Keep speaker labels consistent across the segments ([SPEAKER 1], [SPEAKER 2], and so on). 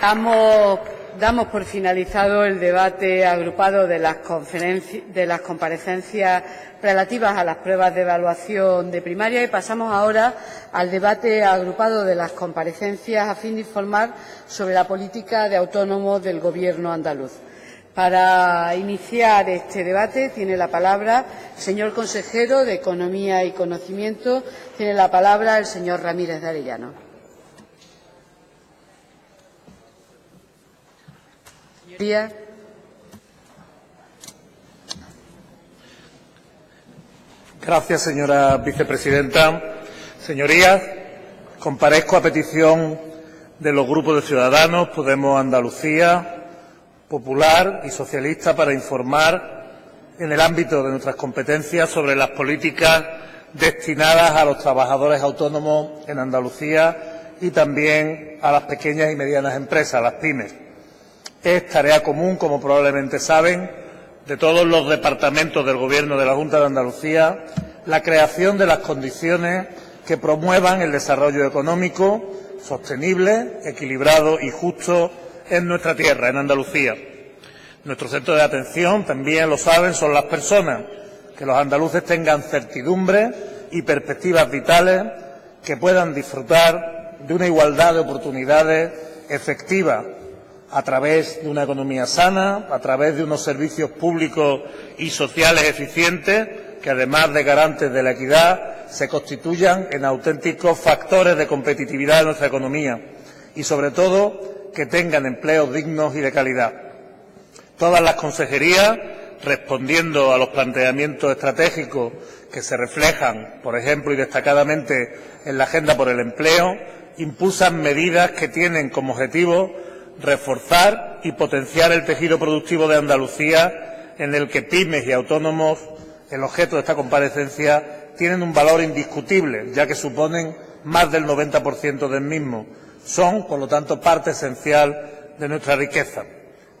[SPEAKER 1] Damos por finalizado el debate agrupado de las comparecencias relativas a las pruebas de evaluación de primaria y pasamos ahora al debate agrupado de las comparecencias a fin de informar sobre la política de autónomos del Gobierno andaluz. Para iniciar este debate tiene la palabra el señor consejero de Economía y Conocimiento. Tiene la palabra el señor Ramírez de Arellano. Señorías.
[SPEAKER 2] Gracias, señora vicepresidenta. Señorías, comparezco a petición de los grupos de Ciudadanos, Podemos Andalucía, Popular y Socialista para informar en el ámbito de nuestras competencias sobre las políticas destinadas a los trabajadores autónomos en Andalucía y también a las pequeñas y medianas empresas, las pymes. Es tarea común, como probablemente saben, de todos los departamentos del Gobierno de la Junta de Andalucía la creación de las condiciones que promuevan el desarrollo económico sostenible, equilibrado y justo en nuestra tierra, en Andalucía. Nuestro centro de atención, también lo saben, son las personas, que los andaluces tengan certidumbre y perspectivas vitales, que puedan disfrutar de una igualdad de oportunidades efectiva a través de una economía sana, a través de unos servicios públicos y sociales eficientes, que además de garantes de la equidad, se constituyan en auténticos factores de competitividad de nuestra economía y, sobre todo, que tengan empleos dignos y de calidad. Todas las consejerías, respondiendo a los planteamientos estratégicos que se reflejan, por ejemplo y destacadamente, en la Agenda por el Empleo, impulsan medidas que tienen como objetivo reforzar y potenciar el tejido productivo de Andalucía, en el que pymes y autónomos, el objeto de esta comparecencia, tienen un valor indiscutible, ya que suponen más del 90% del mismo. Son, por lo tanto, parte esencial de nuestra riqueza.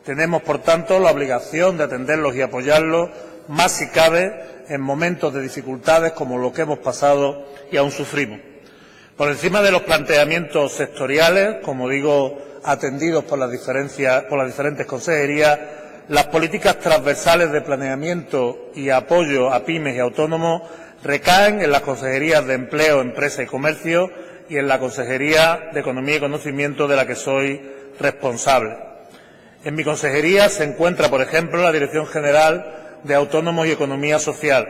[SPEAKER 2] Tenemos, por tanto, la obligación de atenderlos y apoyarlos, más si cabe, en momentos de dificultades como los que hemos pasado y aún sufrimos. Por encima de los planteamientos sectoriales, como digo, atendidos por las diferentes consejerías, las políticas transversales de planeamiento y apoyo a pymes y autónomos recaen en las consejerías de Empleo, Empresa y Comercio y en la Consejería de Economía y Conocimiento, de la que soy responsable. En mi consejería se encuentra, por ejemplo, la Dirección General de Autónomos y Economía Social,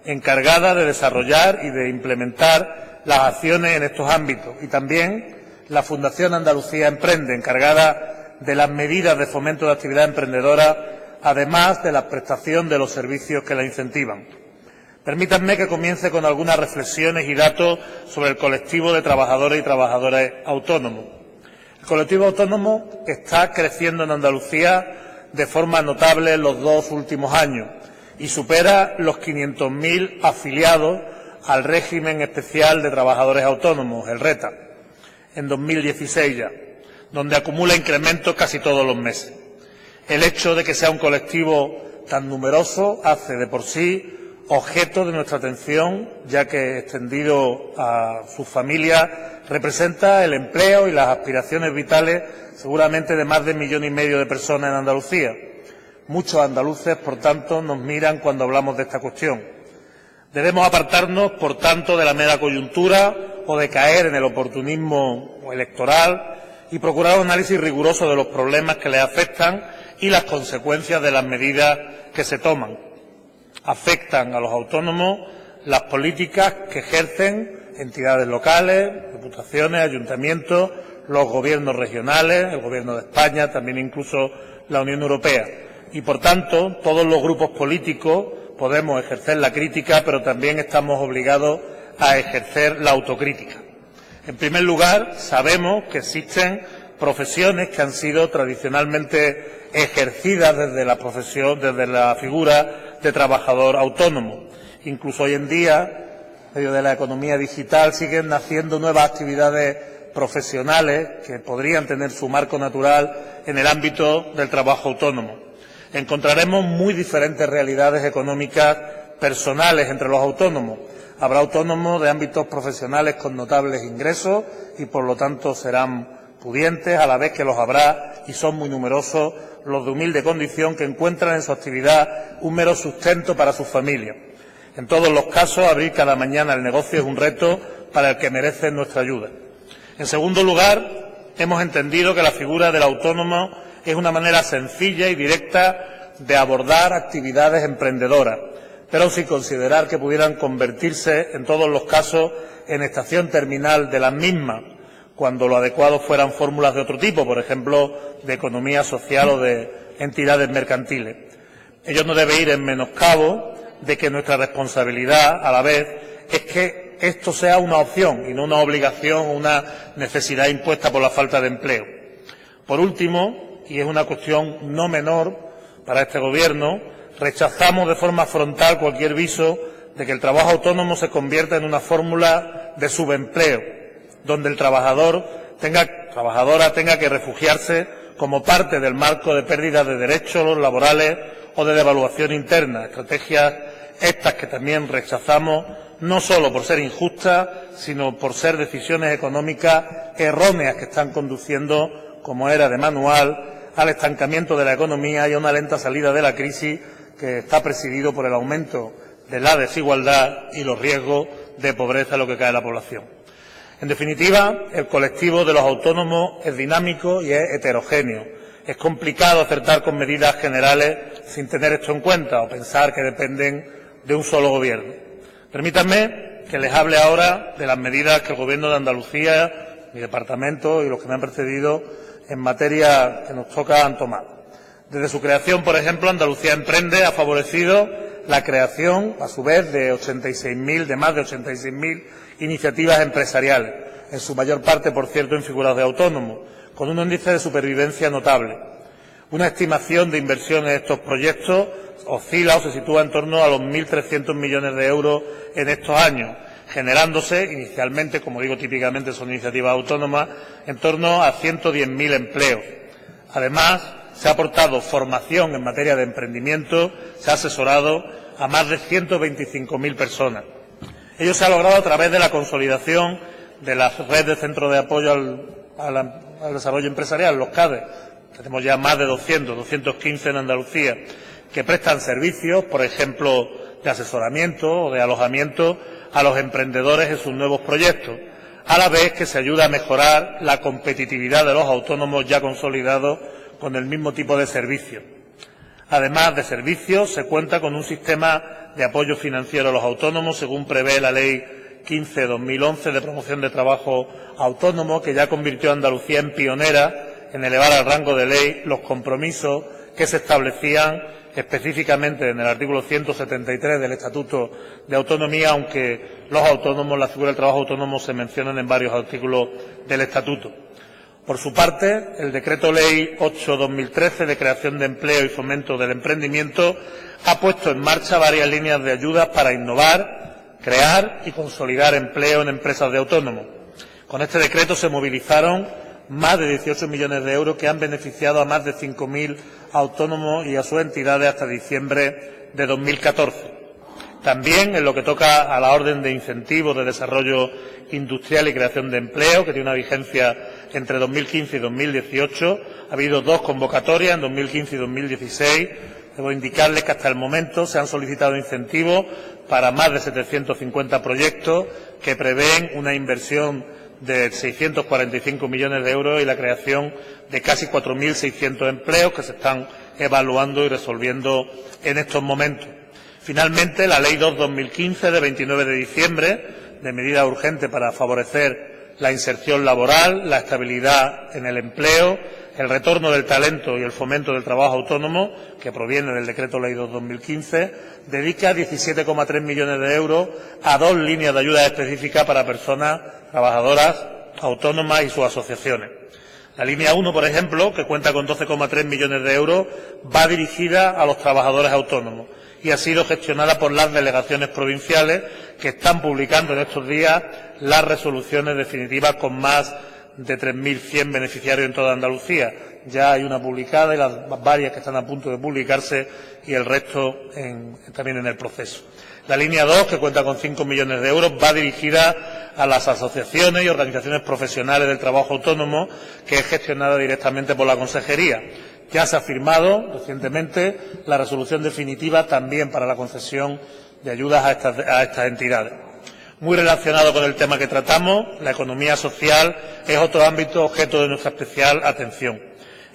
[SPEAKER 2] encargada de desarrollar y de implementar las acciones en estos ámbitos, y también la Fundación Andalucía Emprende, encargada de las medidas de fomento de actividad emprendedora, además de la prestación de los servicios que la incentivan. Permítanme que comience con algunas reflexiones y datos sobre el colectivo de trabajadores y trabajadoras autónomos. El colectivo autónomo está creciendo en Andalucía de forma notable en los 2 últimos años y supera los 500.000 afiliados al régimen especial de trabajadores autónomos, el RETA, en 2016 ya, donde acumula incrementos casi todos los meses. El hecho de que sea un colectivo tan numeroso hace de por sí objeto de nuestra atención, ya que, extendido a sus familias, representa el empleo y las aspiraciones vitales seguramente de más de 1,5 millones de personas en Andalucía. Muchos andaluces, por tanto, nos miran cuando hablamos de esta cuestión. Debemos apartarnos, por tanto, de la mera coyuntura o de caer en el oportunismo electoral y procurar un análisis riguroso de los problemas que les afectan y las consecuencias de las medidas que se toman. Afectan a los autónomos las políticas que ejercen entidades locales, diputaciones, ayuntamientos, los gobiernos regionales, el Gobierno de España, también incluso la Unión Europea. Y, por tanto, todos los grupos políticos podemos ejercer la crítica, pero también estamos obligados a ejercer la autocrítica. En primer lugar, sabemos que existen profesiones que han sido tradicionalmente ejercidas desde la figura de trabajador autónomo. Incluso hoy en día, en medio de la economía digital, siguen naciendo nuevas actividades profesionales que podrían tener su marco natural en el ámbito del trabajo autónomo. Encontraremos muy diferentes realidades económicas personales entre los autónomos. Habrá autónomos de ámbitos profesionales con notables ingresos y, por lo tanto, serán pudientes, a la vez que los habrá, y son muy numerosos, los de humilde condición que encuentran en su actividad un mero sustento para sus familias. En todos los casos, abrir cada mañana el negocio es un reto para el que merecen nuestra ayuda. En segundo lugar, hemos entendido que la figura del autónomo es una manera sencilla y directa de abordar actividades emprendedoras, pero sin considerar que pudieran convertirse, en todos los casos, en estación terminal de las mismas, cuando lo adecuado fueran fórmulas de otro tipo, por ejemplo, de economía social o de entidades mercantiles. Ello no debe ir en menoscabo de que nuestra responsabilidad, a la vez, es que esto sea una opción y no una obligación o una necesidad impuesta por la falta de empleo. Por último, y es una cuestión no menor para este Gobierno, rechazamos de forma frontal cualquier viso de que el trabajo autónomo se convierta en una fórmula de subempleo, donde el trabajadora tenga que refugiarse como parte del marco de pérdida de derechos laborales o de devaluación interna, estrategias estas que también rechazamos no solo por ser injustas, sino por ser decisiones económicas erróneas que están conduciendo, como era de manual, al estancamiento de la economía y a una lenta salida de la crisis que está presidido por el aumento de la desigualdad y los riesgos de pobreza en lo que cae la población. En definitiva, el colectivo de los autónomos es dinámico y es heterogéneo. Es complicado acertar con medidas generales sin tener esto en cuenta o pensar que dependen de un solo Gobierno. Permítanme que les hable ahora de las medidas que el Gobierno de Andalucía, mi departamento y los que me han precedido en materia que nos toca han tomado. Desde su creación, por ejemplo, Andalucía Emprende ha favorecido la creación, a su vez, de más de 86.000 iniciativas empresariales, en su mayor parte, por cierto, en figuras de autónomos, con un índice de supervivencia notable. Una estimación de inversión en estos proyectos oscila o se sitúa en torno a los 1.300 millones de euros en estos años, generándose inicialmente, como digo, típicamente son iniciativas autónomas, en torno a 110.000 empleos. Además, se ha aportado formación en materia de emprendimiento, se ha asesorado a más de 125.000 personas. Ello se ha logrado a través de la consolidación de la red de centros de apoyo al desarrollo empresarial, los CADE. Tenemos ya más de 215 en Andalucía, que prestan servicios, por ejemplo, de asesoramiento o de alojamiento a los emprendedores en sus nuevos proyectos, a la vez que se ayuda a mejorar la competitividad de los autónomos ya consolidados con el mismo tipo de servicios. Además de servicios, se cuenta con un sistema de apoyo financiero a los autónomos, según prevé la Ley 15/2011 de promoción de trabajo autónomo, que ya convirtió a Andalucía en pionera en elevar al rango de ley los compromisos que se establecían específicamente en el artículo 173 del Estatuto de Autonomía, aunque los autónomos, la figura del trabajo autónomo, se mencionan en varios artículos del Estatuto. Por su parte, el Decreto Ley 8/2013 de creación de empleo y fomento del emprendimiento ha puesto en marcha varias líneas de ayudas para innovar, crear y consolidar empleo en empresas de autónomos. Con este decreto se movilizaron más de 18 millones de euros que han beneficiado a más de 5.000 autónomos y a sus entidades hasta diciembre de 2014. También, en lo que toca a la orden de incentivos de desarrollo industrial y creación de empleo, que tiene una vigencia entre 2015 y 2018, ha habido 2 convocatorias, en 2015 y 2016. Debo indicarles que hasta el momento se han solicitado incentivos para más de 750 proyectos que prevén una inversión de 645 millones de euros y la creación de casi 4.600 empleos que se están evaluando y resolviendo en estos momentos. Finalmente, la Ley 2/2015 de 29 de diciembre de medidas urgentes para favorecer la inserción laboral, la estabilidad en el empleo, el retorno del talento y el fomento del trabajo autónomo, que proviene del Decreto Ley 2/2015, dedica 17,3 millones de euros a 2 líneas de ayuda específicas para personas trabajadoras autónomas y sus asociaciones. La línea 1, por ejemplo, que cuenta con 12,3 millones de euros, va dirigida a los trabajadores autónomos y ha sido gestionada por las delegaciones provinciales, que están publicando en estos días las resoluciones definitivas con más de 3.100 beneficiarios en toda Andalucía. Ya hay una publicada y las varias que están a punto de publicarse y el resto también en el proceso. La línea 2, que cuenta con 5 millones de euros, va dirigida a las asociaciones y organizaciones profesionales del trabajo autónomo, que es gestionada directamente por la Consejería. Ya se ha firmado recientemente la resolución definitiva también para la concesión de ayudas a estas entidades. Muy relacionado con el tema que tratamos, la economía social es otro ámbito objeto de nuestra especial atención.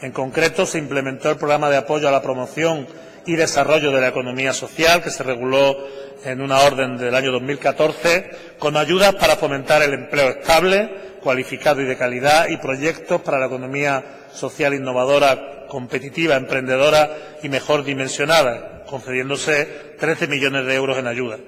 [SPEAKER 2] En concreto, se implementó el programa de apoyo a la promoción y desarrollo de la economía social, que se reguló en una orden del año 2014, con ayudas para fomentar el empleo estable, cualificado y de calidad, y proyectos para la economía social innovadora, competitiva, emprendedora y mejor dimensionada, concediéndose 13 millones de euros en ayuda.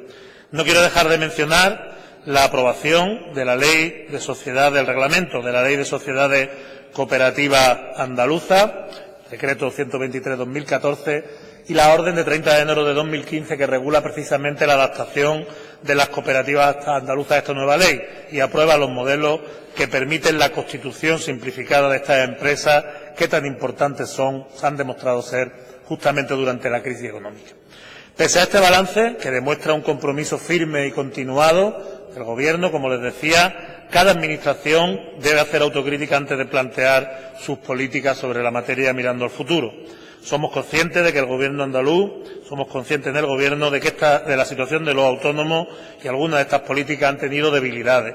[SPEAKER 2] No quiero dejar de mencionar la aprobación de la Ley de Sociedades, del Reglamento de la Ley de Sociedades Cooperativas Andaluza, Decreto 123/2014, y la orden de 30 de enero de 2015 que regula precisamente la adaptación de las cooperativas andaluzas a esta nueva ley y aprueba los modelos que permiten la constitución simplificada de estas empresas que tan importantes se han demostrado ser justamente durante la crisis económica. Pese a este balance, que demuestra un compromiso firme y continuado del Gobierno, como les decía, cada Administración debe hacer autocrítica antes de plantear sus políticas sobre la materia mirando al futuro. Somos conscientes de que el Gobierno andaluz, somos conscientes en el Gobierno de la situación de los autónomos, y algunas de estas políticas han tenido debilidades,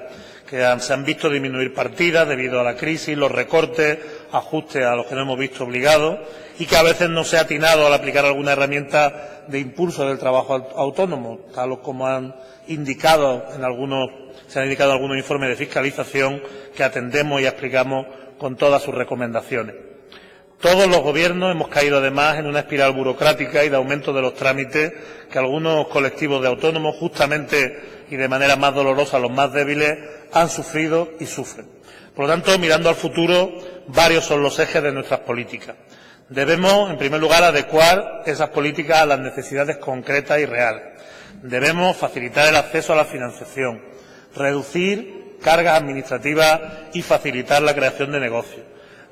[SPEAKER 2] que se han visto disminuir partidas debido a la crisis, los recortes, ajustes a los que nos hemos visto obligados, y que a veces no se ha atinado al aplicar alguna herramienta de impulso del trabajo autónomo, tal como se han indicado en algunos informes de fiscalización que atendemos y explicamos con todas sus recomendaciones. Todos los gobiernos hemos caído además en una espiral burocrática y de aumento de los trámites que algunos colectivos de autónomos, justamente y de manera más dolorosa los más débiles, han sufrido y sufren. Por lo tanto, mirando al futuro, varios son los ejes de nuestras políticas. Debemos, en primer lugar, adecuar esas políticas a las necesidades concretas y reales. Debemos facilitar el acceso a la financiación, reducir cargas administrativas y facilitar la creación de negocios.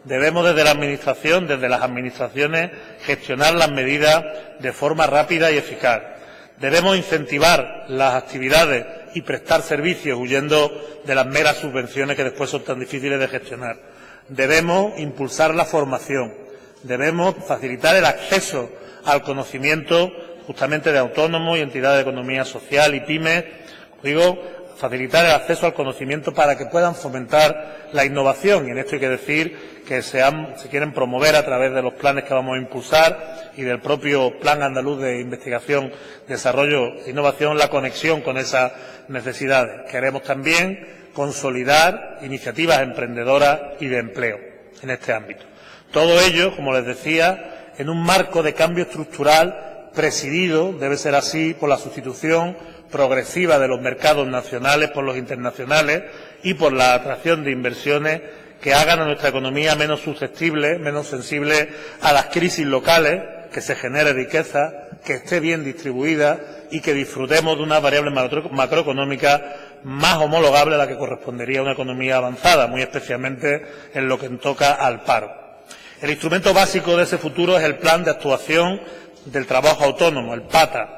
[SPEAKER 2] Debemos desde las administraciones, gestionar las medidas de forma rápida y eficaz. Debemos incentivar las actividades y prestar servicios huyendo de las meras subvenciones que después son tan difíciles de gestionar. Debemos impulsar la formación. Debemos facilitar el acceso al conocimiento justamente de autónomos y entidades de economía social y pymes. Facilitar el acceso al conocimiento para que puedan fomentar la innovación, y en esto hay que decir que se quieren promover a través de los planes que vamos a impulsar y del propio Plan Andaluz de Investigación, Desarrollo e Innovación, la conexión con esas necesidades. Queremos también consolidar iniciativas emprendedoras y de empleo en este ámbito. Todo ello, como les decía, en un marco de cambio estructural presidido, debe ser así, por la sustitución progresiva de los mercados nacionales por los internacionales y por la atracción de inversiones que hagan a nuestra economía menos susceptible, menos sensible a las crisis locales, que se genere riqueza, que esté bien distribuida y que disfrutemos de una variable macroeconómica más homologable a la que correspondería a una economía avanzada, muy especialmente en lo que toca al paro. El instrumento básico de ese futuro es el Plan de Actuación del Trabajo Autónomo, el PATA,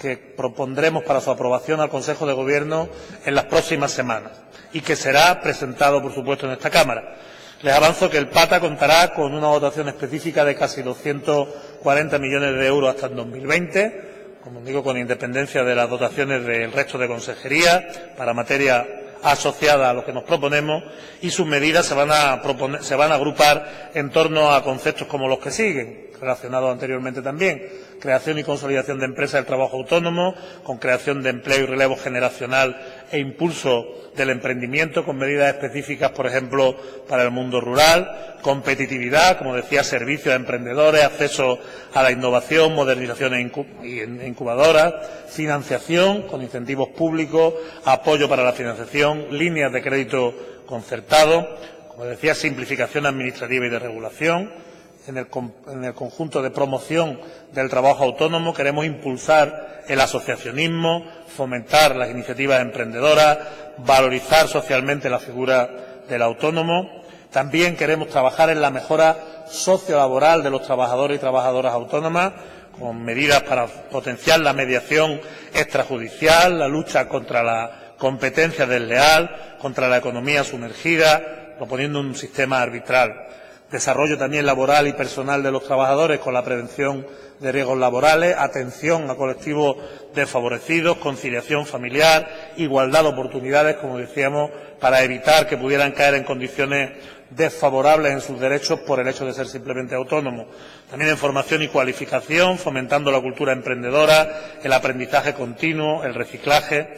[SPEAKER 2] que propondremos para su aprobación al Consejo de Gobierno en las próximas semanas y que será presentado, por supuesto, en esta Cámara. Les avanzo que el PATA contará con una dotación específica de casi 240 millones de euros hasta el 2020, como digo, con independencia de las dotaciones del resto de consejerías para materia asociada a lo que nos proponemos, y sus medidas se van a agrupar en torno a conceptos como los que siguen, relacionados anteriormente también: creación y consolidación de empresas del trabajo autónomo, con creación de empleo y relevo generacional e impulso del emprendimiento, con medidas específicas, por ejemplo, para el mundo rural; competitividad, como decía, servicios a emprendedores, acceso a la innovación, modernizaciones e incubadoras; financiación, con incentivos públicos, apoyo para la financiación, líneas de crédito concertado; como decía, simplificación administrativa y de regulación. En el conjunto de promoción del trabajo autónomo queremos impulsar el asociacionismo, fomentar las iniciativas emprendedoras, valorizar socialmente la figura del autónomo. También queremos trabajar en la mejora sociolaboral de los trabajadores y trabajadoras autónomas, con medidas para potenciar la mediación extrajudicial, la lucha contra la competencia desleal, contra la economía sumergida, proponiendo un sistema arbitral. Desarrollo también laboral y personal de los trabajadores con la prevención de riesgos laborales, atención a colectivos desfavorecidos, conciliación familiar, igualdad de oportunidades, como decíamos, para evitar que pudieran caer en condiciones desfavorables en sus derechos por el hecho de ser simplemente autónomos. También en formación y cualificación, fomentando la cultura emprendedora, el aprendizaje continuo, el reciclaje.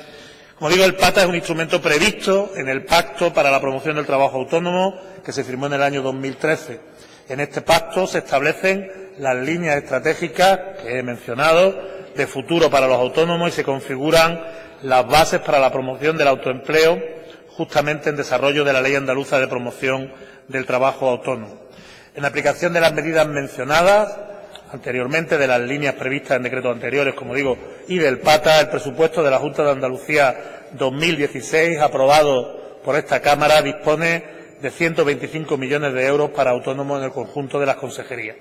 [SPEAKER 2] Como digo, el PATA es un instrumento previsto en el Pacto para la Promoción del Trabajo Autónomo, que se firmó en el año 2013. En este pacto se establecen las líneas estratégicas que he mencionado de futuro para los autónomos y se configuran las bases para la promoción del autoempleo, justamente en desarrollo de la Ley Andaluza de Promoción del Trabajo Autónomo. En aplicación de las medidas mencionadas anteriormente, de las líneas previstas en decretos anteriores, como digo, y del PATA, el presupuesto de la Junta de Andalucía 2016, aprobado por esta Cámara, dispone de 125 millones de euros para autónomos en el conjunto de las consejerías.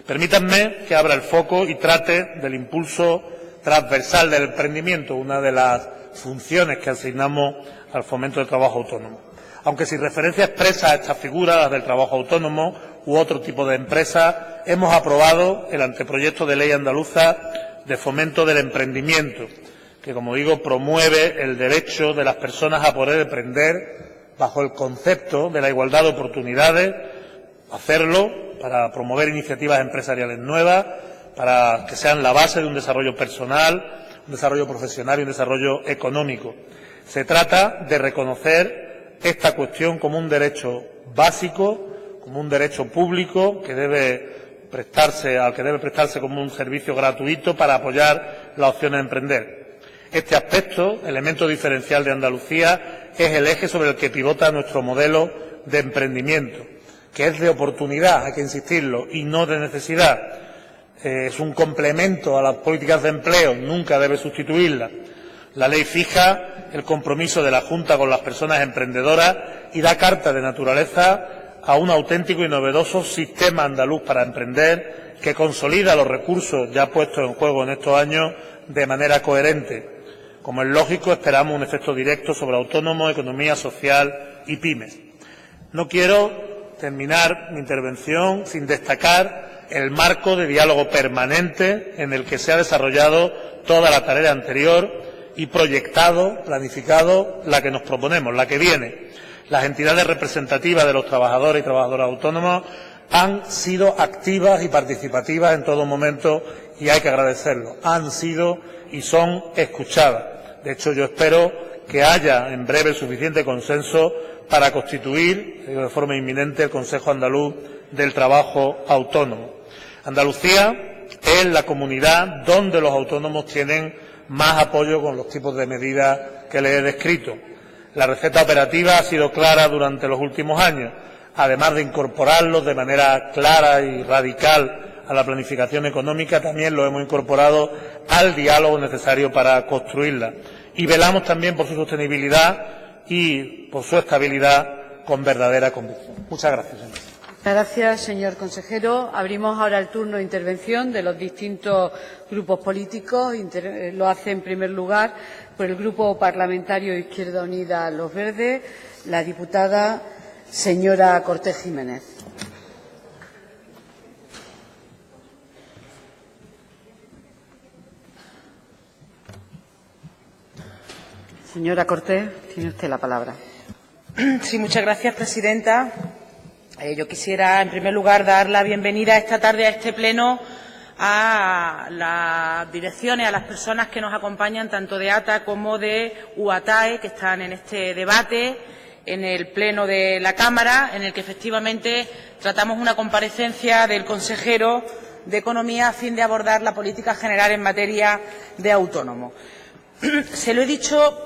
[SPEAKER 2] Permítanme que abra el foco y trate del impulso transversal del emprendimiento, una de las funciones que asignamos al fomento del trabajo autónomo. Aunque sin referencia expresa a estas figuras, las del trabajo autónomo u otro tipo de empresas, hemos aprobado el anteproyecto de ley andaluza de fomento del emprendimiento, que, como digo, promueve el derecho de las personas a poder emprender bajo el concepto de la igualdad de oportunidades, hacerlo para promover iniciativas empresariales nuevas, para que sean la base de un desarrollo personal, un desarrollo profesional y un desarrollo económico. Se trata de reconocer esta cuestión como un derecho básico, como un derecho público al que debe prestarse como un servicio gratuito para apoyar la opción a emprender. Este aspecto, elemento diferencial de Andalucía, es el eje sobre el que pivota nuestro modelo de emprendimiento, que es de oportunidad, hay que insistirlo, y no de necesidad. Es un complemento a las políticas de empleo, nunca debe sustituirlas. La ley fija el compromiso de la Junta con las personas emprendedoras y da carta de naturaleza a un auténtico y novedoso sistema andaluz para emprender que consolida los recursos ya puestos en juego en estos años de manera coherente. Como es lógico, esperamos un efecto directo sobre autónomos, economía social y pymes. No quiero terminar mi intervención sin destacar el marco de diálogo permanente en el que se ha desarrollado toda la tarea anterior y proyectado, planificado, la que nos proponemos, la que viene. Las entidades representativas de los trabajadores y trabajadoras autónomos han sido activas y participativas en todo momento y hay que agradecerlo. Han sido y son escuchadas. De hecho, yo espero que haya en breve el suficiente consenso para constituir de forma inminente el Consejo Andaluz del Trabajo Autónomo. Andalucía es la comunidad donde los autónomos tienen más apoyo con los tipos de medidas que les he descrito. La receta operativa ha sido clara durante los últimos años. Además de incorporarlos de manera clara y radical a la planificación económica, también lo hemos incorporado al diálogo necesario para construirla. Y velamos también por su sostenibilidad y por su estabilidad con verdadera convicción. Muchas gracias, señor.
[SPEAKER 1] Gracias, señor consejero. Abrimos ahora el turno de intervención de los distintos grupos políticos. Lo hace, en primer lugar, por el Grupo Parlamentario Izquierda Unida Los Verdes, la diputada señora Cortés Jiménez. Señora Cortés, tiene usted la palabra.
[SPEAKER 3] Sí, muchas gracias, presidenta. Yo quisiera, en primer lugar, dar la bienvenida esta tarde a este pleno a las direcciones, a las personas que nos acompañan, tanto de ATA como de UATAE, que están en este debate, en el pleno de la Cámara, en el que efectivamente tratamos una comparecencia del consejero de Economía a fin de abordar la política general en materia de autónomos. Se lo he dicho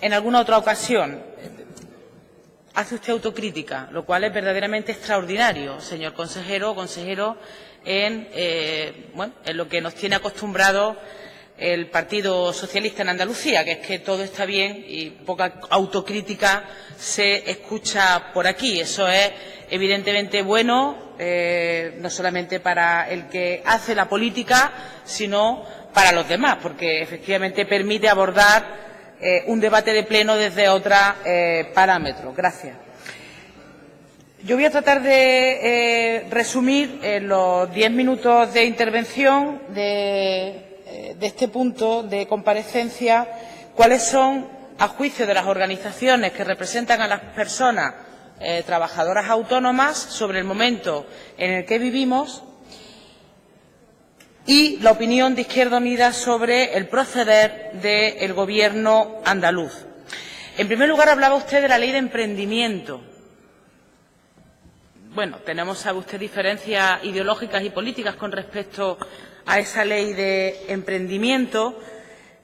[SPEAKER 3] en alguna otra ocasión. Hace usted autocrítica, lo cual es verdaderamente extraordinario, señor consejero o consejero, en lo que nos tiene acostumbrados el Partido Socialista en Andalucía, que es que todo está bien y poca autocrítica se escucha por aquí. Eso es evidentemente bueno, no solamente para el que hace la política, sino para los demás, porque efectivamente permite abordar un debate de pleno desde otros parámetros. Gracias. Yo voy a tratar de resumir en los 10 minutos de intervención de este punto de comparecencia cuáles son, a juicio de las organizaciones que representan a las personas trabajadoras autónomas, sobre el momento en el que vivimos, y la opinión de Izquierda Unida sobre el proceder del Gobierno andaluz. En primer lugar, hablaba usted de la ley de emprendimiento. Bueno, tenemos, sabe usted, diferencias ideológicas y políticas con respecto a esa ley de emprendimiento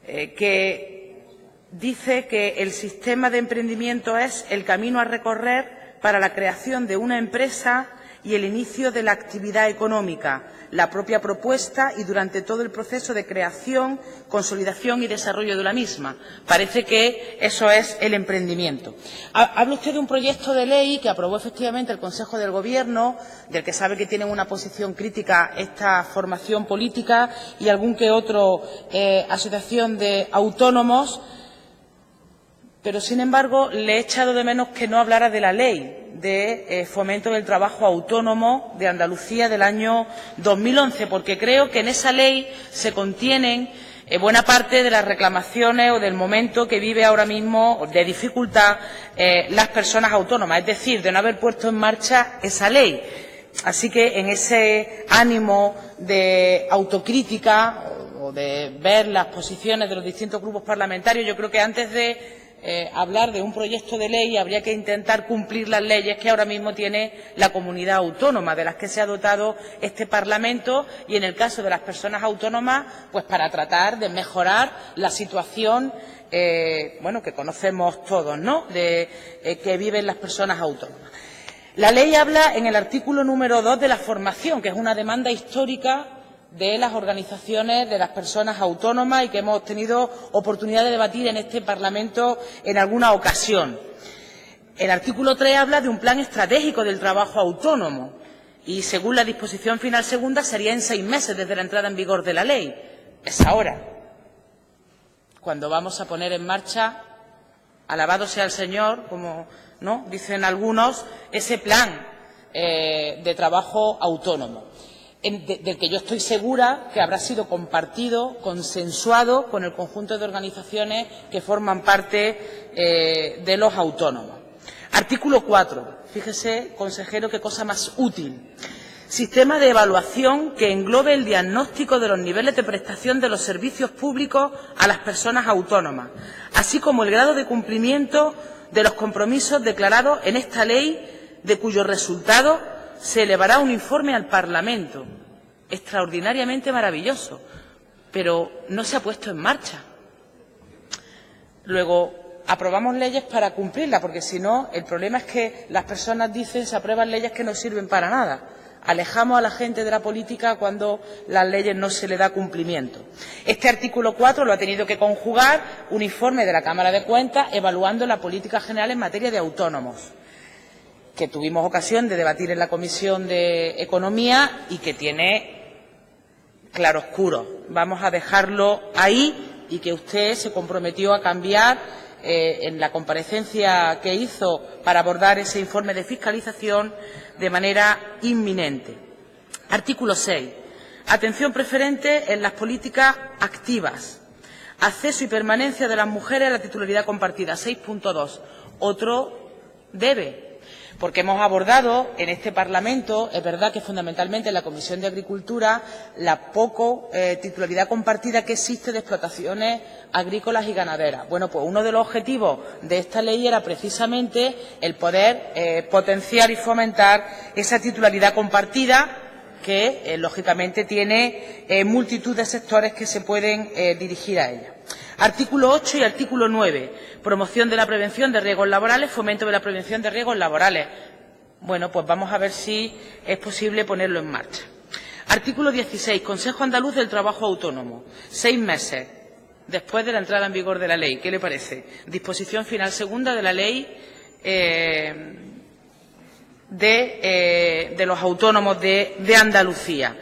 [SPEAKER 3] que dice que el sistema de emprendimiento es el camino a recorrer para la creación de una empresa y el inicio de la actividad económica, la propia propuesta y durante todo el proceso de creación, consolidación y desarrollo de la misma. Parece que eso es el emprendimiento. Habla usted de un proyecto de ley que aprobó efectivamente el Consejo del Gobierno, del que sabe que tienen una posición crítica esta formación política y algún que otro asociación de autónomos, pero, sin embargo, le he echado de menos que no hablara de la Ley de Fomento del Trabajo Autónomo de Andalucía del año 2011, porque creo que en esa ley se contienen buena parte de las reclamaciones o del momento que vive ahora mismo de dificultad las personas autónomas, es decir, de no haber puesto en marcha esa ley. Así que, en ese ánimo de autocrítica o de ver las posiciones de los distintos grupos parlamentarios, yo creo que antes de hablar de un proyecto de ley habría que intentar cumplir las leyes que ahora mismo tiene la comunidad autónoma, de las que se ha dotado este Parlamento, y en el caso de las personas autónomas, pues para tratar de mejorar la situación bueno, que conocemos todos, ¿no?, que viven las personas autónomas. La ley habla en el artículo número 2 de la formación, que es una demanda histórica de las organizaciones de las personas autónomas y que hemos tenido oportunidad de debatir en este Parlamento en alguna ocasión. El artículo 3 habla de un plan estratégico del trabajo autónomo y, según la disposición final segunda, sería en 6 meses desde la entrada en vigor de la ley. Es ahora, cuando vamos a poner en marcha, alabado sea el Señor, como ¿no?, dicen algunos, ese plan de trabajo autónomo, del que yo estoy segura que habrá sido compartido, consensuado con el conjunto de organizaciones que forman parte de los autónomos. Artículo 4. Fíjese, consejero, qué cosa más útil. Sistema de evaluación que englobe el diagnóstico de los niveles de prestación de los servicios públicos a las personas autónomas, así como el grado de cumplimiento de los compromisos declarados en esta ley, de cuyo resultado se elevará un informe al Parlamento. Extraordinariamente maravilloso, pero no se ha puesto en marcha. Luego, aprobamos leyes para cumplirlas, porque si no, el problema es que las personas dicen se aprueban leyes que no sirven para nada. Alejamos a la gente de la política cuando las leyes no se le da cumplimiento. Este artículo 4 lo ha tenido que conjugar un informe de la Cámara de Cuentas evaluando la política general en materia de autónomos, que tuvimos ocasión de debatir en la Comisión de Economía y que tiene claroscuros. Vamos a dejarlo ahí y que usted se comprometió a cambiar en la comparecencia que hizo para abordar ese informe de fiscalización de manera inminente. Artículo 6. Atención preferente en las políticas activas. Acceso y permanencia de las mujeres a la titularidad compartida. 6.2. Otro debe. Porque hemos abordado en este Parlamento, es verdad que fundamentalmente en la Comisión de Agricultura, la poco titularidad compartida que existe de explotaciones agrícolas y ganaderas. Bueno, pues uno de los objetivos de esta ley era precisamente el poder potenciar y fomentar esa titularidad compartida que, lógicamente, tiene multitud de sectores que se pueden dirigir a ella. Artículo 8 y artículo 9. Promoción de la prevención de riesgos laborales, fomento de la prevención de riesgos laborales. Bueno, pues vamos a ver si es posible ponerlo en marcha. Artículo 16. Consejo Andaluz del Trabajo Autónomo. 6 meses después de la entrada en vigor de la ley. ¿Qué le parece? Disposición final segunda de la ley de los autónomos de Andalucía.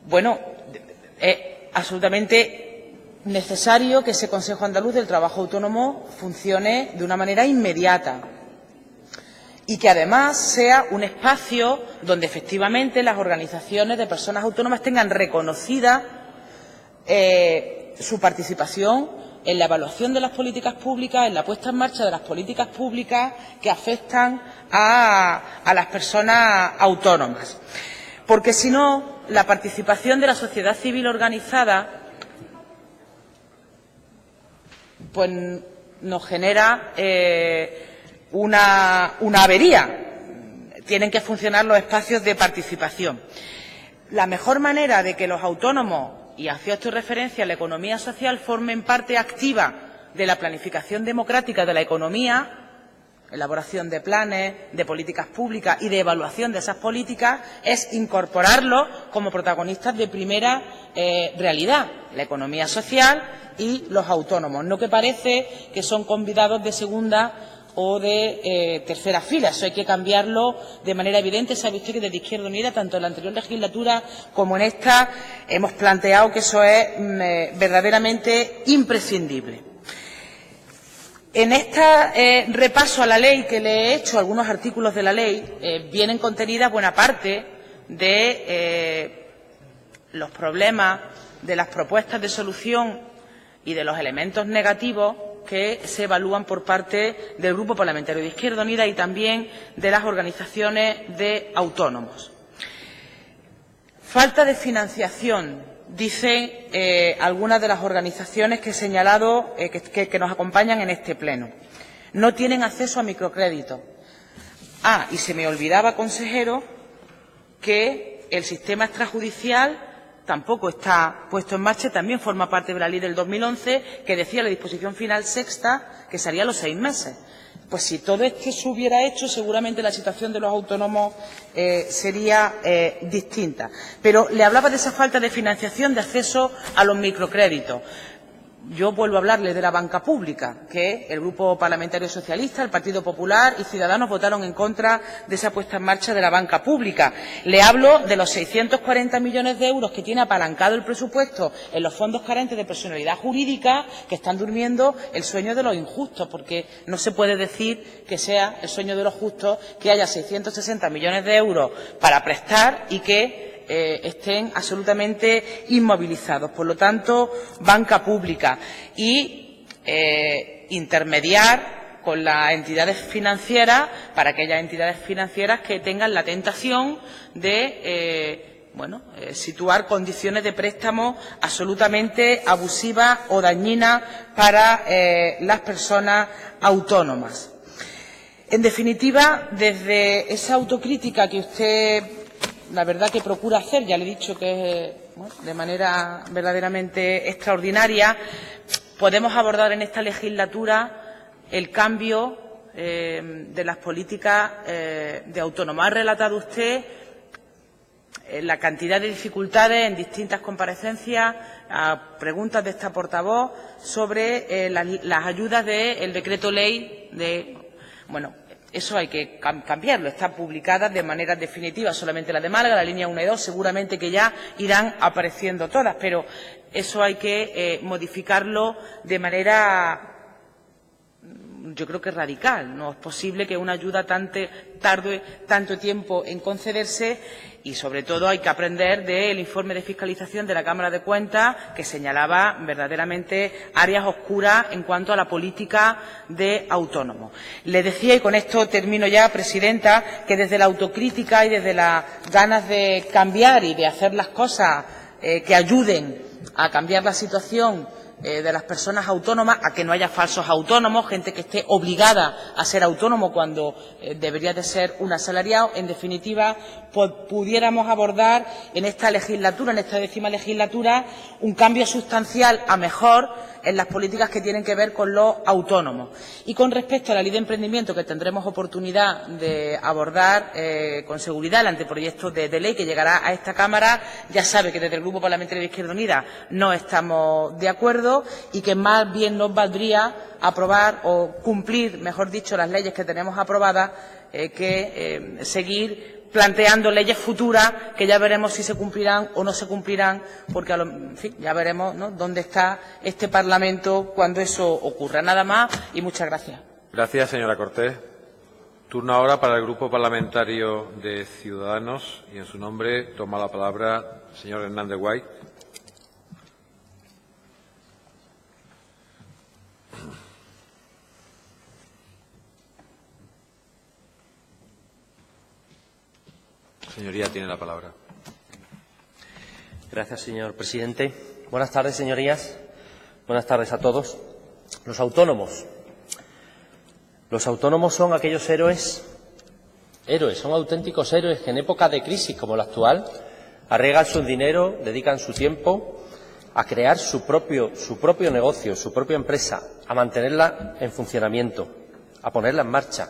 [SPEAKER 3] Bueno, es absolutamente necesario que ese Consejo Andaluz del Trabajo Autónomo funcione de una manera inmediata y que además sea un espacio donde efectivamente las organizaciones de personas autónomas tengan reconocida su participación en la evaluación de las políticas públicas, en la puesta en marcha de las políticas públicas que afectan a las personas autónomas. Porque si no, la participación de la sociedad civil organizada pues nos genera una avería. Tienen que funcionar los espacios de participación. La mejor manera de que los autónomos, y hacía esto referencia a la economía social, formen parte activa de la planificación democrática de la economía, elaboración de planes, de políticas públicas y de evaluación de esas políticas, es incorporarlos como protagonistas de primera realidad, la economía social y los autónomos. No que parece que son convidados de segunda o de tercera fila. Eso hay que cambiarlo de manera evidente. Sabe usted que desde Izquierda Unida, tanto en la anterior legislatura como en esta, hemos planteado que eso es verdaderamente imprescindible. En este repaso a la ley que le he hecho, algunos artículos de la ley, vienen contenidas buena parte de los problemas, de las propuestas de solución y de los elementos negativos que se evalúan por parte del Grupo Parlamentario de Izquierda Unida y también de las organizaciones de autónomos. Falta de financiación, dicen algunas de las organizaciones que he señalado que nos acompañan en este pleno. No tienen acceso a microcrédito. Y se me olvidaba, consejero, que el sistema extrajudicial tampoco está puesto en marcha, también forma parte de la ley del 2011, que decía la disposición final sexta que salía a los 6 meses. Pues si todo esto se hubiera hecho, seguramente la situación de los autónomos sería distinta. Pero le hablaba de esa falta de financiación, de acceso a los microcréditos. Yo vuelvo a hablarle de la banca pública, que el Grupo Parlamentario Socialista, el Partido Popular y Ciudadanos votaron en contra de esa puesta en marcha de la banca pública. Le hablo de los 640 millones de euros que tiene apalancado el presupuesto en los fondos carentes de personalidad jurídica, que están durmiendo el sueño de los injustos, porque no se puede decir que sea el sueño de los justos que haya 660 millones de euros para prestar y que estén absolutamente inmovilizados. Por lo tanto, banca pública y intermediar con las entidades financieras para aquellas entidades financieras que tengan la tentación de situar condiciones de préstamo absolutamente abusivas o dañinas para las personas autónomas. En definitiva, desde esa autocrítica que usted, la verdad, que procura hacer, ya le he dicho que de manera verdaderamente extraordinaria, podemos abordar en esta legislatura el cambio de las políticas de autónomos. Ha relatado usted la cantidad de dificultades en distintas comparecencias, a preguntas de esta portavoz, sobre las ayudas del decreto ley de. Eso hay que cambiarlo. Está publicada de manera definitiva solamente la de Málaga, la línea 1 y 2, seguramente que ya irán apareciendo todas, pero eso hay que modificarlo de manera, yo creo que radical. No es posible que una ayuda tarde tanto tiempo en concederse y, sobre todo, hay que aprender del informe de fiscalización de la Cámara de Cuentas, que señalaba verdaderamente áreas oscuras en cuanto a la política de autónomos. Le decía, y con esto termino ya, presidenta, que desde la autocrítica y desde las ganas de cambiar y de hacer las cosas que ayuden a cambiar la situación de las personas autónomas, a que no haya falsos autónomos, gente que esté obligada a ser autónomo cuando debería de ser un asalariado. En definitiva, pudiéramos abordar en esta legislatura, en esta 10ª legislatura, un cambio sustancial a mejor en las políticas que tienen que ver con los autónomos. Y con respecto a la Ley de Emprendimiento, que tendremos oportunidad de abordar con seguridad el anteproyecto de ley que llegará a esta Cámara, ya sabe que desde el Grupo Parlamentario de Izquierda Unida no estamos de acuerdo y que más bien nos valdría aprobar o cumplir, mejor dicho, las leyes que tenemos aprobadas que seguir planteando leyes futuras que ya veremos si se cumplirán o no se cumplirán, porque en fin, ya veremos, ¿no?, dónde está este Parlamento cuando eso ocurra. Nada más y muchas gracias.
[SPEAKER 4] Gracias, señora Cortés. Turno ahora para el Grupo Parlamentario de Ciudadanos y en su nombre toma la palabra el señor Hernández White. Señoría, tiene la palabra.
[SPEAKER 5] Gracias, señor presidente. Buenas tardes, señorías. Buenas tardes a todos. Los autónomos. Los autónomos son aquellos héroes, son auténticos héroes que en época de crisis como la actual arriesgan su dinero, dedican su tiempo a crear su propio negocio, su propia empresa, a mantenerla en funcionamiento, a ponerla en marcha.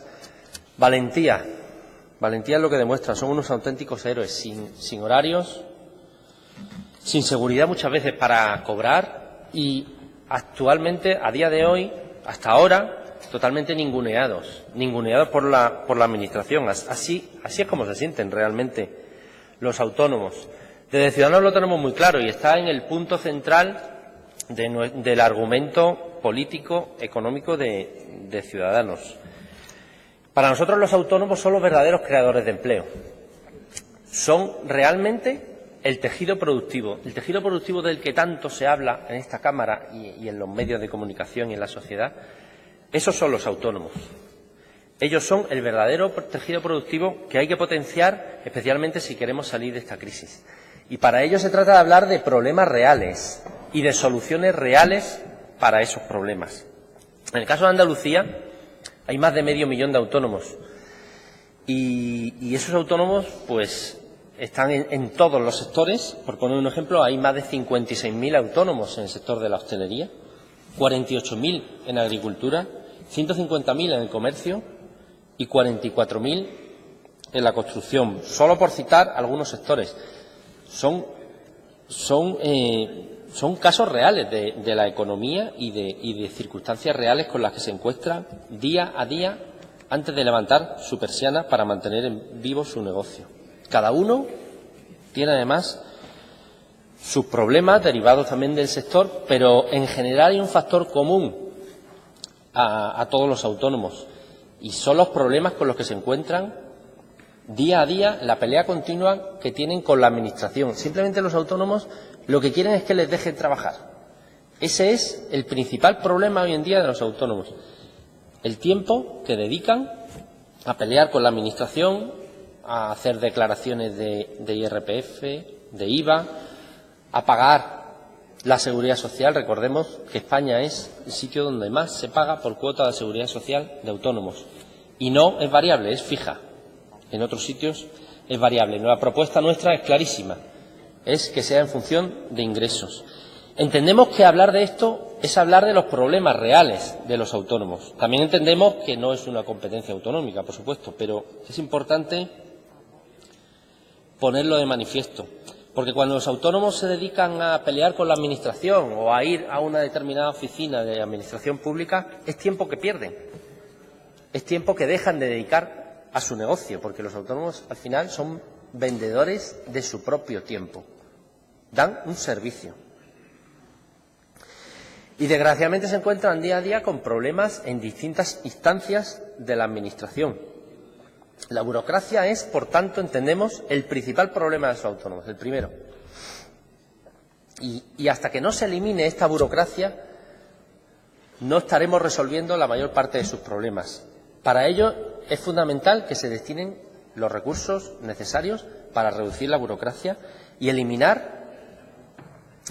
[SPEAKER 5] Valentía. Valentía es lo que demuestran, son unos auténticos héroes, sin horarios, sin seguridad muchas veces para cobrar y actualmente, a día de hoy, hasta ahora, totalmente ninguneados por la Administración. Así es como se sienten realmente los autónomos. Desde Ciudadanos lo tenemos muy claro y está en el punto central del argumento político, económico de Ciudadanos. Para nosotros los autónomos son los verdaderos creadores de empleo. Son realmente el tejido productivo del que tanto se habla en esta Cámara y en los medios de comunicación y en la sociedad. Esos son los autónomos. Ellos son el verdadero tejido productivo que hay que potenciar, especialmente si queremos salir de esta crisis. Y para ello se trata de hablar de problemas reales y de soluciones reales para esos problemas. En el caso de Andalucía, hay más de medio millón de autónomos y esos autónomos pues están en todos los sectores. Por poner un ejemplo, hay más de 56.000 autónomos en el sector de la hostelería, 48.000 en agricultura, 150.000 en el comercio y 44.000 en la construcción, solo por citar algunos sectores. Son casos reales de la economía y de circunstancias reales con las que se encuentran día a día antes de levantar su persiana para mantener en vivo su negocio. Cada uno tiene además sus problemas derivados también del sector, pero en general hay un factor común a todos los autónomos y son los problemas con los que se encuentran día a día, la pelea continua que tienen con la Administración. Simplemente los autónomos lo que quieren es que les dejen trabajar. Ese es el principal problema hoy en día de los autónomos. El tiempo que dedican a pelear con la Administración, a hacer declaraciones de IRPF, de IVA, a pagar la Seguridad Social. Recordemos que España es el sitio donde más se paga por cuota de Seguridad Social de autónomos. Y no es variable, es fija. En otros sitios es variable. La propuesta nuestra es clarísima. Es que sea en función de ingresos. Entendemos que hablar de esto es hablar de los problemas reales de los autónomos. También entendemos que no es una competencia autonómica, por supuesto, pero es importante ponerlo de manifiesto. Porque cuando los autónomos se dedican a pelear con la Administración o a ir a una determinada oficina de Administración pública, es tiempo que pierden. Es tiempo que dejan de dedicar a su negocio, porque los autónomos al final son vendedores de su propio tiempo. Dan un servicio. Y desgraciadamente se encuentran día a día con problemas en distintas instancias de la Administración. La burocracia es, por tanto, entendemos, el principal problema de los autónomos, el primero. Y hasta que no se elimine esta burocracia, no estaremos resolviendo la mayor parte de sus problemas. Para ello es fundamental que se destinen los recursos necesarios para reducir la burocracia y eliminar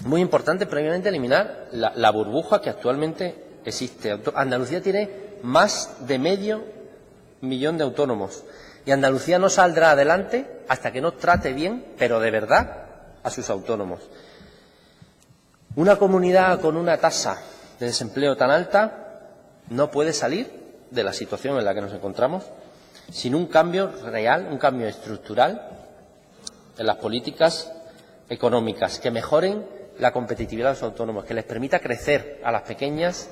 [SPEAKER 5] muy importante previamente eliminar la burbuja que actualmente existe. Andalucía tiene más de medio millón de autónomos y Andalucía no saldrá adelante hasta que no trate bien, pero de verdad, a sus autónomos. Una comunidad con una tasa de desempleo tan alta no puede salir de la situación en la que nos encontramos sin un cambio real, un cambio estructural en las políticas económicas que mejoren la competitividad de los autónomos, que les permita crecer a las pequeñas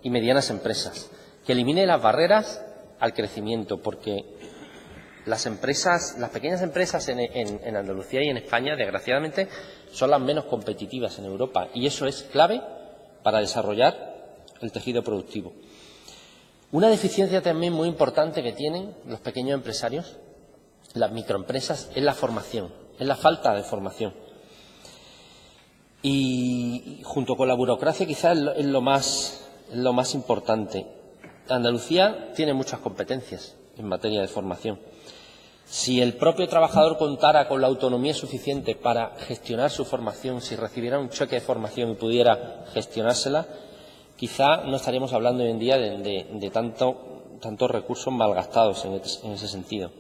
[SPEAKER 5] y medianas empresas, que elimine las barreras al crecimiento, porque las pequeñas empresas en Andalucía y en España, desgraciadamente, son las menos competitivas en Europa y eso es clave para desarrollar el tejido productivo. Una deficiencia también muy importante que tienen los pequeños empresarios, las microempresas, es la formación, es la falta de formación. Y junto con la burocracia quizás es lo más importante. Andalucía tiene muchas competencias en materia de formación. Si el propio trabajador contara con la autonomía suficiente para gestionar su formación, si recibiera un cheque de formación y pudiera gestionársela, quizá no estaríamos hablando hoy en día de tantos recursos malgastados en ese sentido.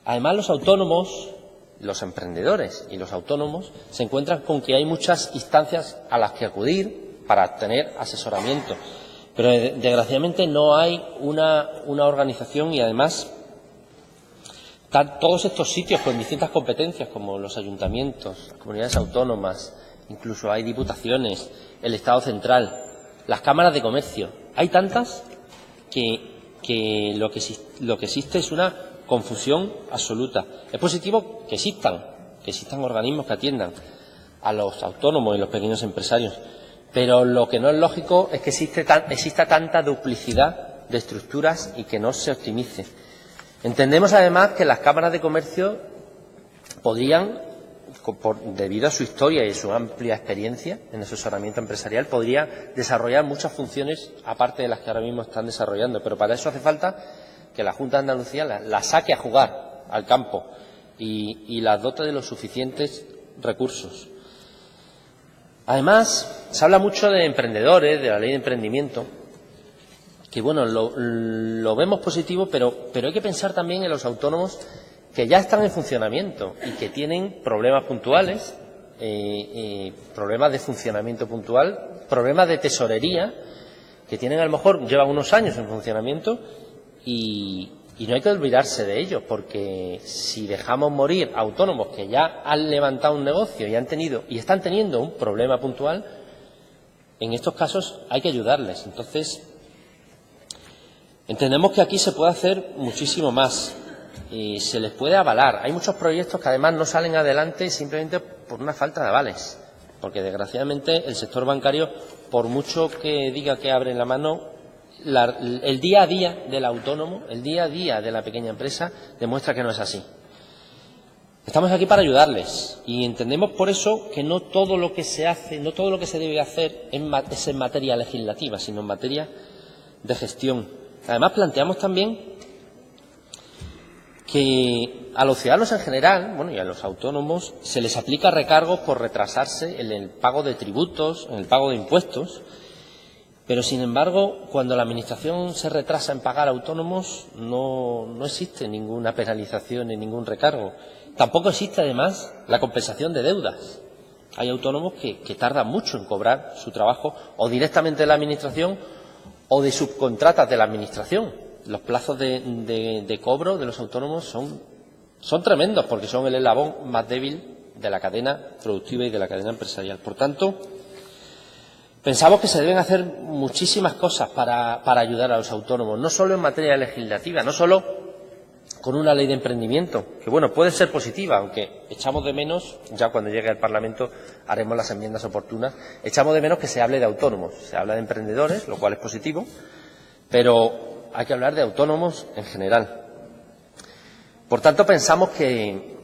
[SPEAKER 5] Además, los autónomos, los emprendedores y los autónomos se encuentran con que hay muchas instancias a las que acudir para obtener asesoramiento, pero desgraciadamente no hay una organización y además todos estos sitios con distintas competencias como los ayuntamientos, las comunidades autónomas, incluso hay diputaciones, el Estado central, las cámaras de comercio, hay tantas que lo que existe es una confusión absoluta. Es positivo que existan organismos que atiendan a los autónomos y los pequeños empresarios, pero lo que no es lógico es que exista tanta duplicidad de estructuras y que no se optimice. Entendemos además que las cámaras de comercio podrían, debido a su historia y su amplia experiencia en asesoramiento empresarial, podría desarrollar muchas funciones aparte de las que ahora mismo están desarrollando, pero para eso hace falta que la Junta de Andalucía la saque a jugar al campo y la dote de los suficientes recursos. Además, se habla mucho de emprendedores, de la ley de emprendimiento, que bueno, lo vemos positivo, pero hay que pensar también en los autónomos que ya están en funcionamiento y que tienen problemas puntuales, problemas de funcionamiento puntual, problemas de tesorería, que tienen a lo mejor, llevan unos años en funcionamiento y no hay que olvidarse de ellos, porque si dejamos morir a autónomos que ya han levantado un negocio y están teniendo un problema puntual, en estos casos hay que ayudarles. Entonces, entendemos que aquí se puede hacer muchísimo más y se les puede avalar. Hay muchos proyectos que además no salen adelante simplemente por una falta de avales, porque desgraciadamente el sector bancario, por mucho que diga que abre la mano, el día a día del autónomo, el día a día de la pequeña empresa demuestra que no es así. Estamos aquí para ayudarles y entendemos por eso que no todo lo que se hace, no todo lo que se debe hacer es en materia legislativa, sino en materia de gestión. Además, planteamos también que a los ciudadanos en general, bueno, y a los autónomos, se les aplica recargos por retrasarse en el pago de tributos, en el pago de impuestos, pero sin embargo, cuando la Administración se retrasa en pagar a autónomos, no existe ninguna penalización ni ningún recargo. Tampoco existe, además, la compensación de deudas. Hay autónomos que tardan mucho en cobrar su trabajo, o directamente de la Administración, o de subcontratas de la Administración. Los plazos de cobro de los autónomos son tremendos, porque son el eslabón más débil de la cadena productiva y de la cadena empresarial. Por tanto, pensamos que se deben hacer muchísimas cosas para ayudar a los autónomos, no solo en materia legislativa, no solo con una ley de emprendimiento, que bueno, puede ser positiva, aunque echamos de menos, ya cuando llegue al Parlamento haremos las enmiendas oportunas, echamos de menos que se hable de autónomos. Se habla de emprendedores, lo cual es positivo, pero hay que hablar de autónomos en general. Por tanto, pensamos que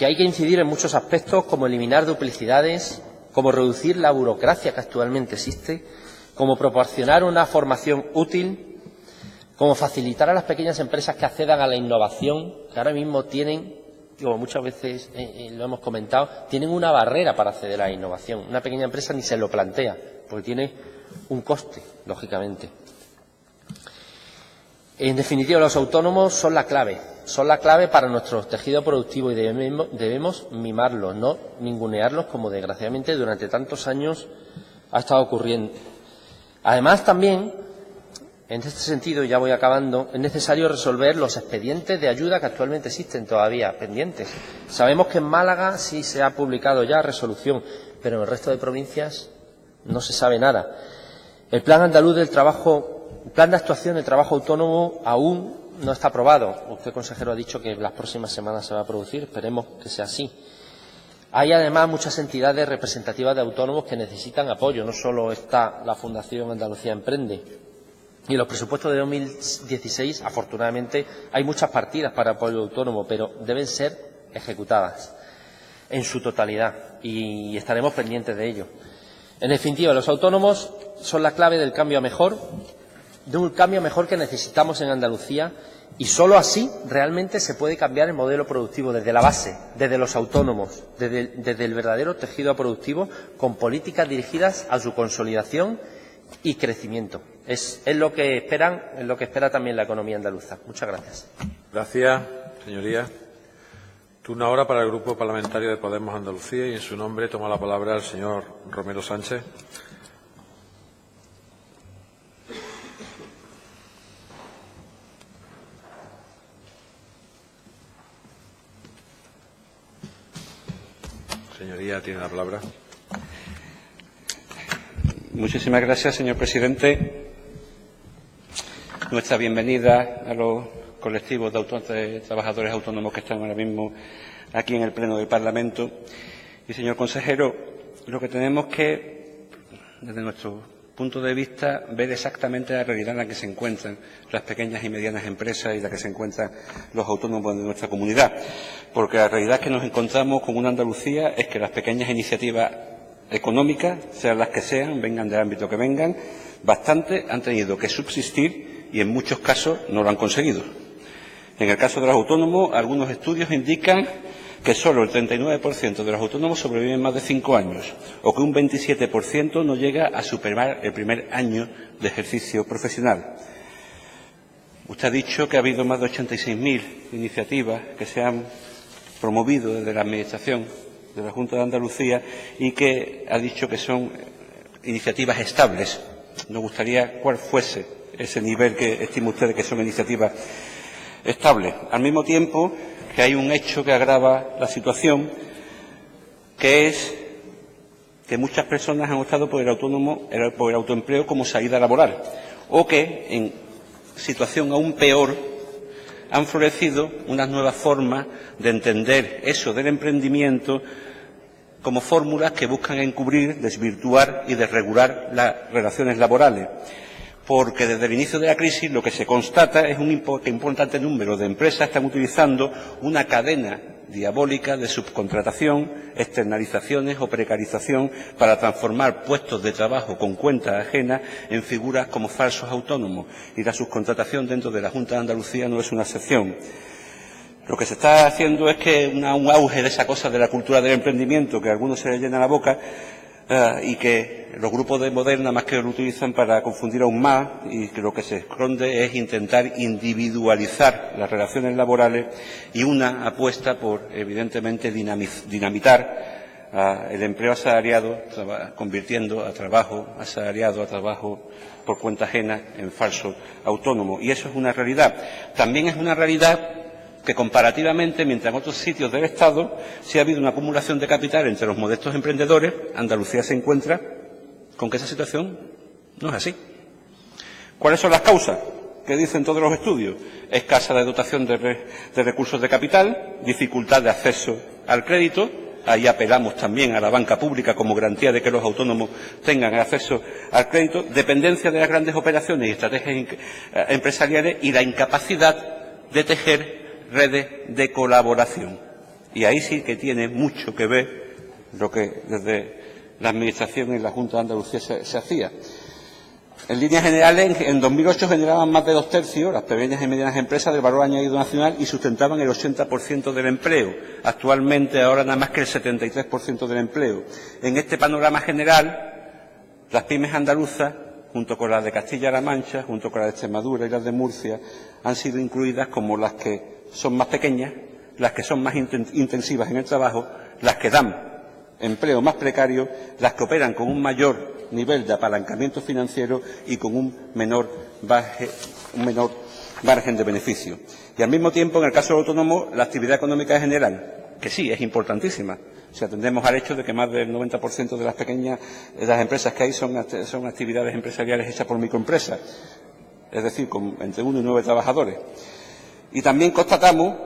[SPEAKER 5] hay que incidir en muchos aspectos, como eliminar duplicidades, como reducir la burocracia que actualmente existe, como proporcionar una formación útil, como facilitar a las pequeñas empresas que accedan a la innovación, que ahora mismo tienen como muchas veces lo hemos comentado, tienen una barrera para acceder a la innovación. Una pequeña empresa ni se lo plantea, porque tiene un coste, lógicamente. En definitiva, los autónomos son la clave para nuestro tejido productivo y debemos mimarlos, no ningunearlos como desgraciadamente durante tantos años ha estado ocurriendo. Además, también, en este sentido, ya voy acabando, es necesario resolver los expedientes de ayuda que actualmente existen todavía pendientes. Sabemos que en Málaga sí se ha publicado ya resolución, pero en el resto de provincias no se sabe nada. El Plan Andaluz del Trabajo, el Plan de Actuación del Trabajo Autónomo aún no está aprobado. Usted, consejero, ha dicho que en las próximas semanas se va a producir. Esperemos que sea así. Hay, además, muchas entidades representativas de autónomos que necesitan apoyo. No solo está la Fundación Andalucía Emprende. Y en los presupuestos de 2016, afortunadamente, hay muchas partidas para apoyo autónomo, pero deben ser ejecutadas en su totalidad y estaremos pendientes de ello. En definitiva, los autónomos son la clave del cambio a mejor, de un cambio mejor que necesitamos en Andalucía, y solo así realmente se puede cambiar el modelo productivo desde la base, desde los autónomos, desde el verdadero tejido productivo, con políticas dirigidas a su consolidación y crecimiento. Es lo que esperan, es lo que espera también la economía andaluza. Muchas gracias.
[SPEAKER 4] Gracias, señoría. Turno ahora para el Grupo Parlamentario de Podemos Andalucía y en su nombre toma la palabra el señor Romero Sánchez. Señoría, tiene la palabra.
[SPEAKER 6] Muchísimas gracias, señor presidente. Nuestra bienvenida a los colectivos de trabajadores autónomos que están ahora mismo aquí en el Pleno del Parlamento. Y, señor consejero, lo que tenemos que, desde nuestro punto de vista, ver exactamente la realidad en la que se encuentran las pequeñas y medianas empresas y en la que se encuentran los autónomos de nuestra comunidad. Porque la realidad que nos encontramos con una Andalucía es que las pequeñas iniciativas económicas, sean las que sean, vengan del ámbito que vengan, bastante han tenido que subsistir y en muchos casos no lo han conseguido. En el caso de los autónomos, algunos estudios indican que solo el 39% de los autónomos sobreviven más de 5 años o que un 27% no llega a superar el primer año de ejercicio profesional. Usted ha dicho que ha habido más de 86.000 iniciativas que se han promovido desde la Administración de la Junta de Andalucía y que ha dicho que son iniciativas estables. Nos gustaría cuál fuese ese nivel que estima usted que son iniciativas estables. Al mismo tiempo que hay un hecho que agrava la situación, que es que muchas personas han optado por el autoempleo como salida laboral, o que, en situación aún peor, han florecido unas nuevas formas de entender eso del emprendimiento como fórmulas que buscan encubrir, desvirtuar y desregular las relaciones laborales. Porque desde el inicio de la crisis lo que se constata es que un importante número de empresas están utilizando una cadena diabólica de subcontratación, externalizaciones o precarización para transformar puestos de trabajo con cuentas ajenas en figuras como falsos autónomos. Y la subcontratación dentro de la Junta de Andalucía no es una excepción. Lo que se está haciendo es que un auge de esa cosa de la cultura del emprendimiento, que a algunos se les llena la boca, y que los grupos de Moderna más que lo utilizan para confundir aún más, y que lo que se esconde es intentar individualizar las relaciones laborales y una apuesta por, evidentemente, dinamitar el empleo asalariado, convirtiendo a trabajo asalariado, a trabajo por cuenta ajena, en falso autónomo. Y eso es una realidad. También es una realidad que comparativamente, mientras en otros sitios del Estado sí ha habido una acumulación de capital entre los modestos emprendedores, Andalucía se encuentra con que esa situación no es así. ¿Cuáles son las causas? ¿Qué dicen todos los estudios? Escasa de dotación de recursos de capital, dificultad de acceso al crédito. Ahí apelamos también a la banca pública como garantía de que los autónomos tengan acceso al crédito, dependencia de las grandes operaciones y estrategias empresariales y la incapacidad de tejer redes de colaboración. Y ahí sí que tiene mucho que ver lo que desde la Administración y la Junta de Andalucía se hacía. En líneas generales, en 2008 generaban más de 2/3 las pequeñas y medianas empresas del valor añadido nacional y sustentaban el 80% del empleo. Actualmente, ahora nada más que el 73% del empleo. En este panorama general, las pymes andaluzas, junto con las de Castilla-La Mancha, junto con las de Extremadura y las de Murcia, han sido incluidas como las que son más pequeñas, las que son más intensivas en el trabajo, las que dan empleo más precario, las que operan con un mayor nivel de apalancamiento financiero y con un menor margen de beneficio. Y al mismo tiempo, en el caso del autónomo, la actividad económica en general, que sí, es importantísima. Si atendemos al hecho de que más del 90% de las pequeñas las empresas que hay son actividades empresariales hechas por microempresas, es decir, con entre 1 y 9 trabajadores. Y también constatamos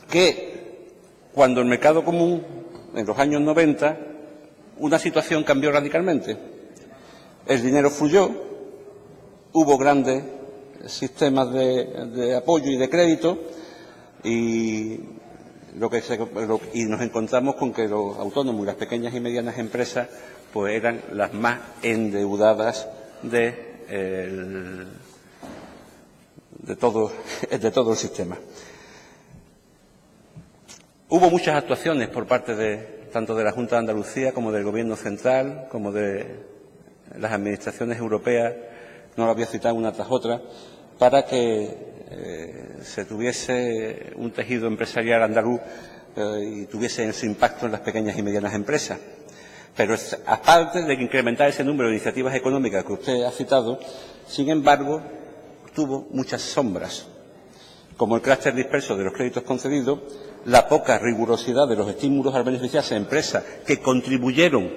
[SPEAKER 6] que cuando el mercado común, en los años 90, una situación cambió radicalmente. El dinero fluyó, hubo grandes sistemas de apoyo y de crédito y nos encontramos con que los autónomos y las pequeñas y medianas empresas pues eran las más endeudadas de todo el sistema. Hubo muchas actuaciones por parte tanto de la Junta de Andalucía como del Gobierno central, como de las administraciones europeas, no las voy a citar una tras otra, para que se tuviese un tejido empresarial andaluz y tuviese su impacto en las pequeñas y medianas empresas. Pero aparte de incrementar ese número de iniciativas económicas que usted ha citado, sin embargo, tuvo muchas sombras, como el carácter disperso de los créditos concedidos, la poca rigurosidad de los estímulos al beneficiarse de empresas que contribuyeron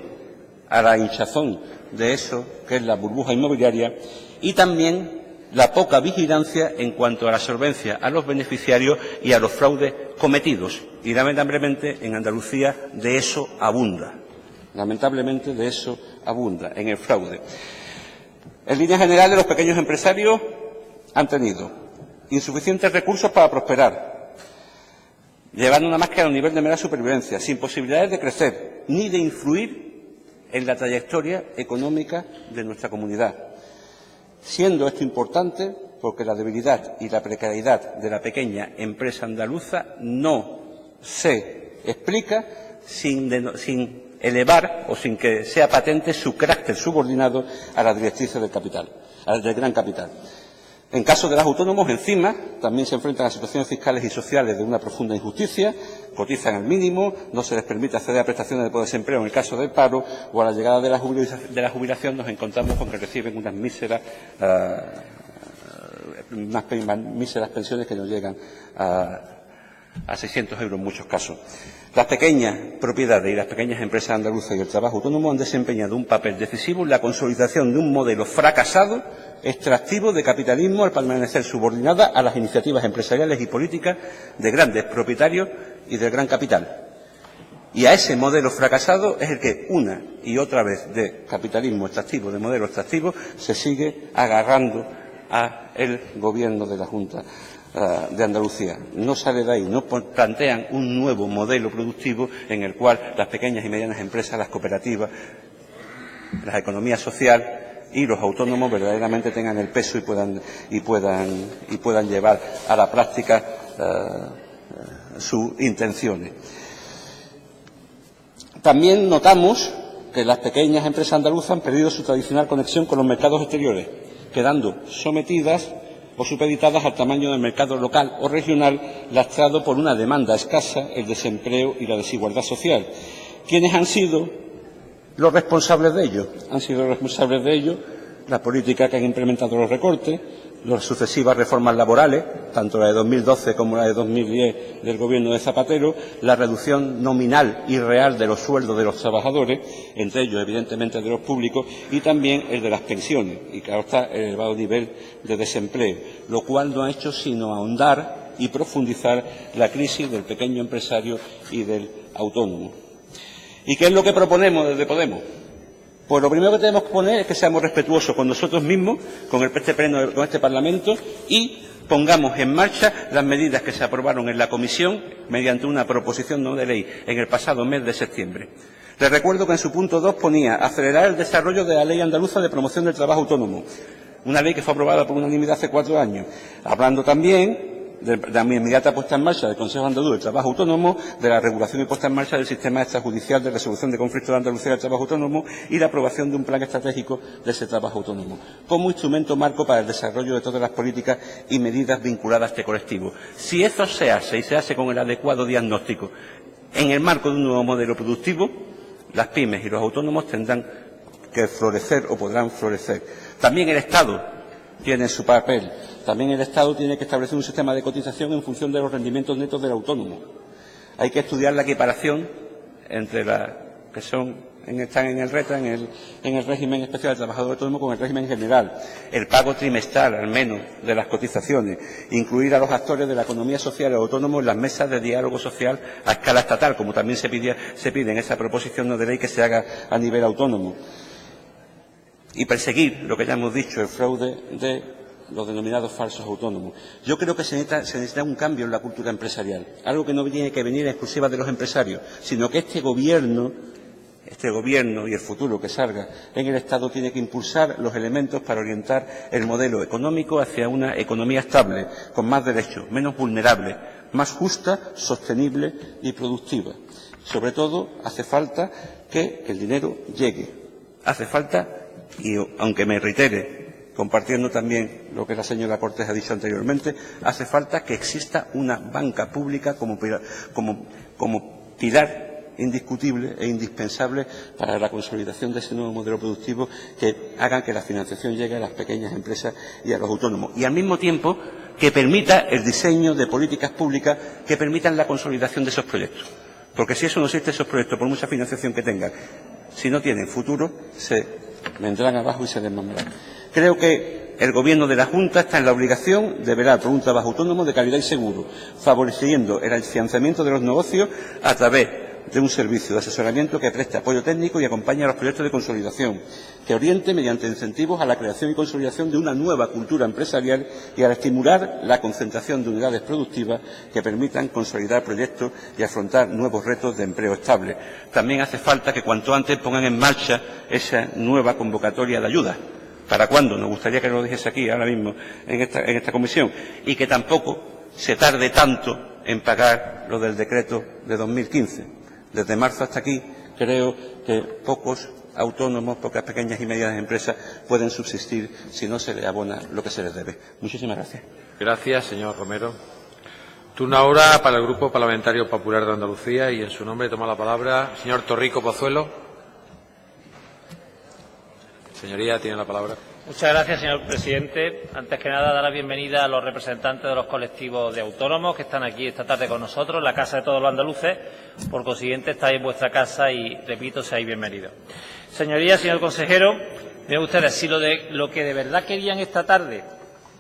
[SPEAKER 6] a la hinchazón de eso que es la burbuja inmobiliaria y también la poca vigilancia en cuanto a la solvencia a los beneficiarios y a los fraudes cometidos. Y lamentablemente en Andalucía de eso abunda. Lamentablemente de eso abunda, en el fraude. En líneas generales, los pequeños empresarios han tenido insuficientes recursos para prosperar, llevando nada más que a un nivel de mera supervivencia, sin posibilidades de crecer ni de influir en la trayectoria económica de nuestra comunidad. Siendo esto importante porque la debilidad y la precariedad de la pequeña empresa andaluza no se explica sin elevar o sin que sea patente su carácter subordinado a las directrices del capital, del gran capital. En caso de los autónomos, encima, también se enfrentan a situaciones fiscales y sociales de una profunda injusticia, cotizan al mínimo, no se les permite acceder a prestaciones de desempleo en el caso del paro, o a la llegada de la jubilación nos encontramos con que reciben unas míseras pensiones que no llegan a 600 euros en muchos casos. Las pequeñas propiedades y las pequeñas empresas andaluzas y el trabajo autónomo han desempeñado un papel decisivo en la consolidación de un modelo fracasado, extractivo de capitalismo al permanecer subordinada a las iniciativas empresariales y políticas de grandes propietarios y del gran capital. Y a ese modelo fracasado es el que una y otra vez de capitalismo extractivo, de modelo extractivo, se sigue agarrando a el gobierno de la Junta de Andalucía. No sale de ahí, no plantean un nuevo modelo productivo en el cual las pequeñas y medianas empresas, las cooperativas, las economías sociales y los autónomos verdaderamente tengan el peso y puedan llevar a la práctica sus intenciones. También notamos que las pequeñas empresas andaluzas han perdido su tradicional conexión con los mercados exteriores, quedando sometidas o supeditadas al tamaño del mercado local o regional, lastrado por una demanda escasa, el desempleo y la desigualdad social. ¿Quiénes han sido los responsables de ello? Han sido responsables de ello la política que han implementado los recortes, las sucesivas reformas laborales, tanto la de 2012 como la de 2010 del Gobierno de Zapatero, la reducción nominal y real de los sueldos de los trabajadores, entre ellos, evidentemente, de los públicos, y también el de las pensiones, y claro está, el elevado nivel de desempleo, lo cual no ha hecho sino ahondar y profundizar la crisis del pequeño empresario y del autónomo. ¿Y qué es lo que proponemos desde Podemos? Pues lo primero que tenemos que poner es que seamos respetuosos con nosotros mismos, con este Pleno, con este Parlamento, y pongamos en marcha las medidas que se aprobaron en la Comisión mediante una proposición no de ley en el pasado mes de septiembre. Les recuerdo que en su punto 2 ponía acelerar el desarrollo de la Ley Andaluza de Promoción del Trabajo Autónomo, una ley que fue aprobada por unanimidad hace 4 años, hablando también de la inmediata puesta en marcha del Consejo Andaluz del Trabajo Autónomo, de la regulación y puesta en marcha del sistema extrajudicial de resolución de conflictos de Andalucía del trabajo autónomo y la aprobación de un plan estratégico de ese trabajo autónomo, como instrumento marco para el desarrollo de todas las políticas y medidas vinculadas a este colectivo. Si eso se hace y se hace con el adecuado diagnóstico en el marco de un nuevo modelo productivo, las pymes y los autónomos tendrán que florecer o podrán florecer. También el Estado tiene su papel. También el Estado tiene que establecer un sistema de cotización en función de los rendimientos netos del autónomo. Hay que estudiar la equiparación entre las que están en el RETA, en el régimen especial del trabajador autónomo, con el régimen general. El pago trimestral, al menos, de las cotizaciones. Incluir a los actores de la economía social autónomos en las mesas de diálogo social a escala estatal, como también se pide en esa proposición no de ley que se haga a nivel autónomo. Y perseguir, lo que ya hemos dicho, el fraude de los denominados falsos autónomos. Yo creo que se necesita un cambio en la cultura empresarial, algo que no tiene que venir exclusiva de los empresarios, sino que este gobierno y el futuro que salga en el Estado tiene que impulsar los elementos para orientar el modelo económico hacia una economía estable, con más derechos, menos vulnerable, más justa, sostenible y productiva. Sobre todo, hace falta que el dinero llegue. Hace falta, y aunque me reitere, compartiendo también lo que la señora Cortés ha dicho anteriormente, hace falta que exista una banca pública como pilar indiscutible e indispensable para la consolidación de ese nuevo modelo productivo que haga que la financiación llegue a las pequeñas empresas y a los autónomos. Y al mismo tiempo que permita el diseño de políticas públicas que permitan la consolidación de esos proyectos. Porque si eso no existe, esos proyectos, por mucha financiación que tengan, si no tienen futuro, se vendrán abajo y se desmamarán. Creo que el Gobierno de la Junta está en la obligación de velar por un trabajo autónomo de calidad y seguro, favoreciendo el financiamiento de los negocios a través de un servicio de asesoramiento que preste apoyo técnico y acompañe a los proyectos de consolidación, que oriente mediante incentivos a la creación y consolidación de una nueva cultura empresarial y al estimular la concentración de unidades productivas que permitan consolidar proyectos y afrontar nuevos retos de empleo estable. También hace falta que cuanto antes pongan en marcha esa nueva convocatoria de ayuda. ¿Para cuándo? Nos gustaría que lo dijese aquí, ahora mismo, en esta comisión. Y que tampoco se tarde tanto en pagar lo del decreto de 2015. Desde marzo hasta aquí, creo que pocos autónomos, pocas pequeñas y medianas empresas pueden subsistir si no se les abona lo que se les debe. Muchísimas gracias.
[SPEAKER 4] Gracias, señor Romero. Turno ahora para el Grupo Parlamentario Popular de Andalucía y en su nombre toma la palabra el señor Torrico Pozuelo. Señoría, tiene la palabra.
[SPEAKER 5] Muchas gracias, señor presidente. Antes que nada, dar la bienvenida a los representantes de los colectivos de autónomos que están aquí esta tarde con nosotros, en la Casa de Todos los Andaluces. Por consiguiente, estáis en vuestra casa y, repito, seáis bienvenidos. Señorías, señor consejero, miren ustedes, si lo que de verdad querían esta tarde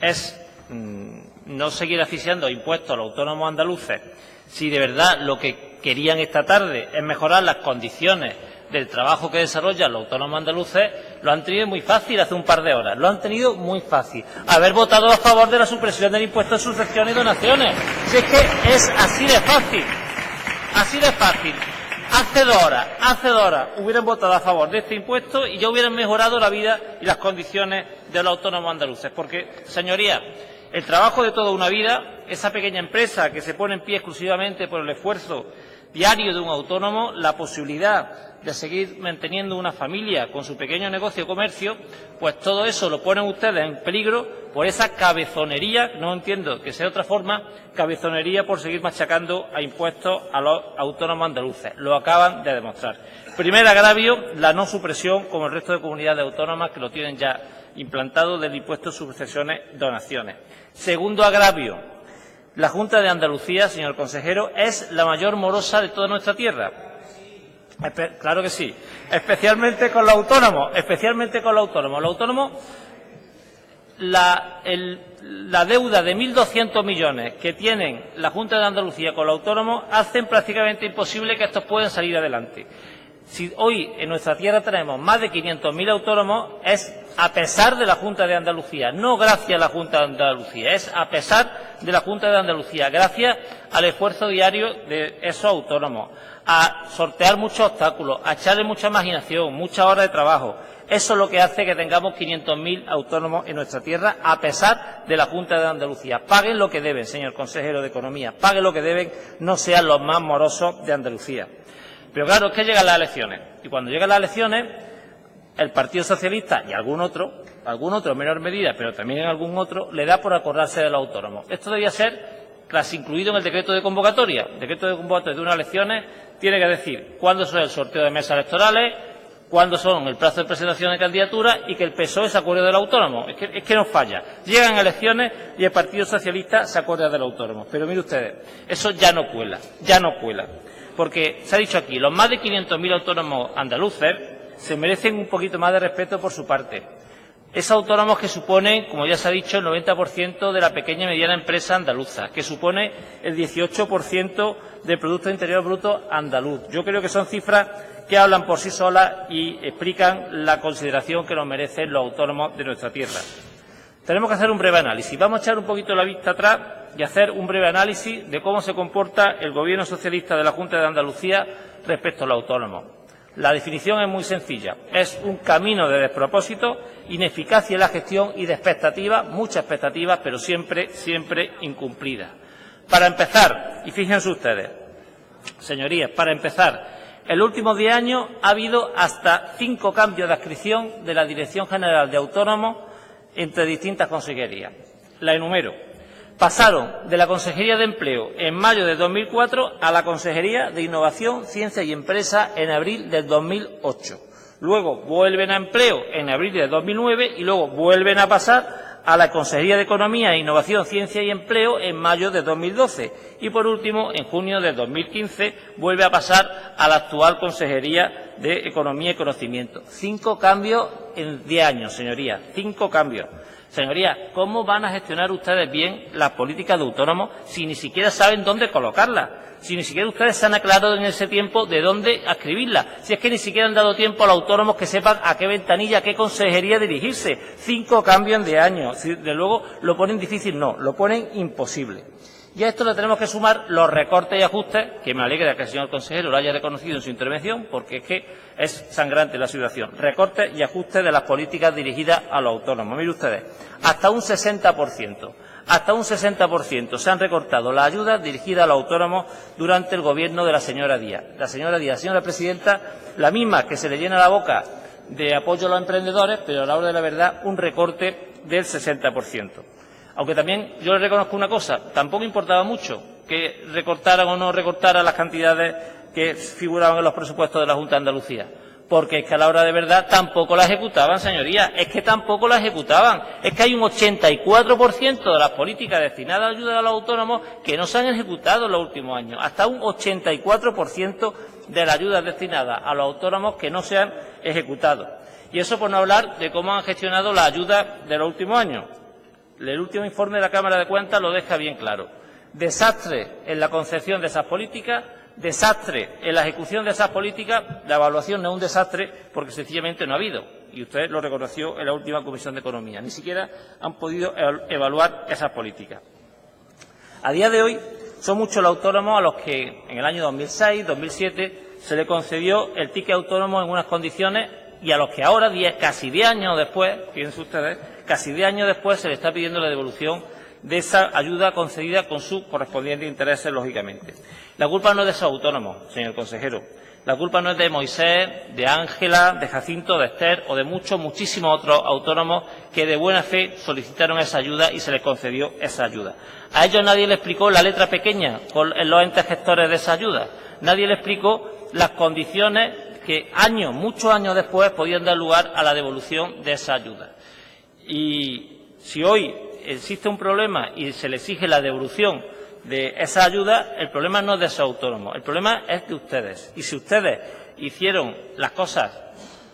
[SPEAKER 5] es no seguir asfixiando impuestos a los autónomos andaluces, si de verdad lo que querían esta tarde es mejorar las condiciones del trabajo que desarrollan los autónomos andaluces, lo han tenido muy fácil hace un par de horas. Lo han tenido muy fácil. Haber votado a favor de la supresión del impuesto de sucesiones y donaciones. Si es que es así de fácil. Así de fácil. Hace dos horas hubieran votado a favor de este impuesto y ya hubieran mejorado la vida y las condiciones de los autónomos andaluces. Porque, señorías, el trabajo de toda una vida, esa pequeña empresa que se pone en pie exclusivamente por el esfuerzo diario de un autónomo, la posibilidad de seguir manteniendo una familia con su pequeño negocio o comercio, pues todo eso lo ponen ustedes en peligro por esa cabezonería, no entiendo que sea de otra forma, cabezonería por seguir machacando a impuestos a los autónomos andaluces. Lo acaban de demostrar. Primer agravio, la no supresión, como el resto de comunidades autónomas que lo tienen ya implantado, del impuesto de sucesiones y donaciones. Segundo agravio, la Junta de Andalucía, señor consejero, es la mayor morosa de toda nuestra tierra. Claro que sí, especialmente con los autónomos, Los autónomos, la deuda de 1.200 millones que tienen la Junta de Andalucía con los autónomos hacen prácticamente imposible que estos puedan salir adelante. Si hoy en nuestra tierra tenemos más de 500.000 autónomos, es a pesar de la Junta de Andalucía, no gracias a la Junta de Andalucía, es a pesar de la Junta de Andalucía, gracias al esfuerzo diario de esos autónomos, a sortear muchos obstáculos, a echarle mucha imaginación, muchas horas de trabajo. Eso es lo que hace que tengamos 500.000 autónomos en nuestra tierra, a pesar de la Junta de Andalucía. Paguen lo que deben, señor consejero de Economía, paguen lo que deben, no sean los más morosos de Andalucía. Pero claro, es que llegan las elecciones, y cuando llegan las elecciones, el Partido Socialista y algún otro en menor medida, pero también en algún otro, le da por acordarse de los autónomos. Esto debía ser casi incluido en el decreto de convocatoria. El decreto de convocatoria de unas elecciones tiene que decir cuándo son el sorteo de mesas electorales, cuándo son el plazo de presentación de candidaturas y que el PSOE se acuerde del autónomo. Es que no falla. Llegan elecciones y el Partido Socialista se acuerda del autónomo. Pero mire ustedes, eso ya no cuela, Porque se ha dicho aquí, los más de 500.000 autónomos andaluces se merecen un poquito más de respeto por su parte. Esos autónomos que suponen, como ya se ha dicho, el 90% de la pequeña y mediana empresa andaluza, que supone el 18% del Producto Interior Bruto andaluz. Yo creo que son cifras que hablan por sí solas y explican la consideración que nos merecen los autónomos de nuestra tierra. Tenemos que hacer un breve análisis. Vamos a echar un poquito la vista atrás y hacer un breve análisis de cómo se comporta el Gobierno socialista de la Junta de Andalucía respecto a los autónomos. La definición es muy sencilla. Es un camino de despropósito, ineficacia en la gestión y de expectativas, muchas expectativas, pero siempre incumplidas. Para empezar, y fíjense ustedes, señorías, para empezar, en los últimos 10 años ha habido hasta 5 cambios de adscripción de la Dirección General de Autónomos entre distintas consejerías. La enumero. Pasaron de la Consejería de Empleo en mayo de 2004 a la Consejería de Innovación, Ciencia y Empresa en abril del 2008. Luego vuelven a Empleo en abril de 2009 y luego vuelven a pasar a la Consejería de Economía, Innovación, Ciencia y Empleo en mayo de 2012. Y por último, en junio de 2015, vuelve a pasar a la actual Consejería de Economía y Conocimiento. 5 cambios en 10 años, señorías. 5 cambios. Señorías, ¿cómo van a gestionar ustedes bien las políticas de autónomos si ni siquiera saben dónde colocarlas? Si ni siquiera ustedes se han aclarado en ese tiempo de dónde adscribirlas. Si es que ni siquiera han dado tiempo a los autónomos que sepan a qué ventanilla, a qué consejería dirigirse. 5 cambios de año. Si de luego lo ponen difícil, no, lo ponen imposible. Y a esto le tenemos que sumar los recortes y ajustes, que me alegra que el señor consejero lo haya reconocido en su intervención, porque es que es sangrante la situación. Recortes y ajustes de las políticas dirigidas a los autónomos. Mire ustedes, hasta un 60% se han recortado las ayudas dirigidas a los autónomos durante el gobierno de la señora Díaz. La señora presidenta, la misma que se le llena la boca de apoyo a los emprendedores, pero a la hora de la verdad un recorte del 60%. Aunque también yo le reconozco una cosa, tampoco importaba mucho que recortaran o no recortaran las cantidades que figuraban en los presupuestos de la Junta de Andalucía. Porque es que a la hora de verdad tampoco la ejecutaban, señorías, es que tampoco la ejecutaban. Es que hay un 84% de las políticas destinadas a ayudar a los autónomos que no se han ejecutado en los últimos años. Hasta un 84% de las ayudas destinadas a los autónomos que no se han ejecutado. Y eso por no hablar de cómo han gestionado las ayudas de los últimos años. El último informe de la Cámara de Cuentas lo deja bien claro. Desastre en la concepción de esas políticas, desastre en la ejecución de esas políticas. La evaluación no es un desastre porque sencillamente no ha habido. Y usted lo reconoció en la última Comisión de Economía. Ni siquiera han podido evaluar esas políticas. A día de hoy son muchos los autónomos a los que en el año 2006, 2007 se le concedió el ticket autónomo en unas condiciones y a los que ahora, casi 10 años después, fíjense ustedes, casi 10 años después se le está pidiendo la devolución de esa ayuda concedida con sus correspondientes intereses, lógicamente. La culpa no es de esos autónomos, señor consejero. La culpa no es de Moisés, de Ángela, de Jacinto, de Esther o de muchísimos otros autónomos que de buena fe solicitaron esa ayuda y se les concedió esa ayuda. A ellos nadie le explicó la letra pequeña en los entes gestores de esa ayuda. Nadie le explicó las condiciones que muchos años después podían dar lugar a la devolución de esa ayuda. Y si hoy existe un problema y se le exige la devolución de esa ayuda, el problema no es de esos autónomos, el problema es de ustedes. Y si ustedes hicieron las cosas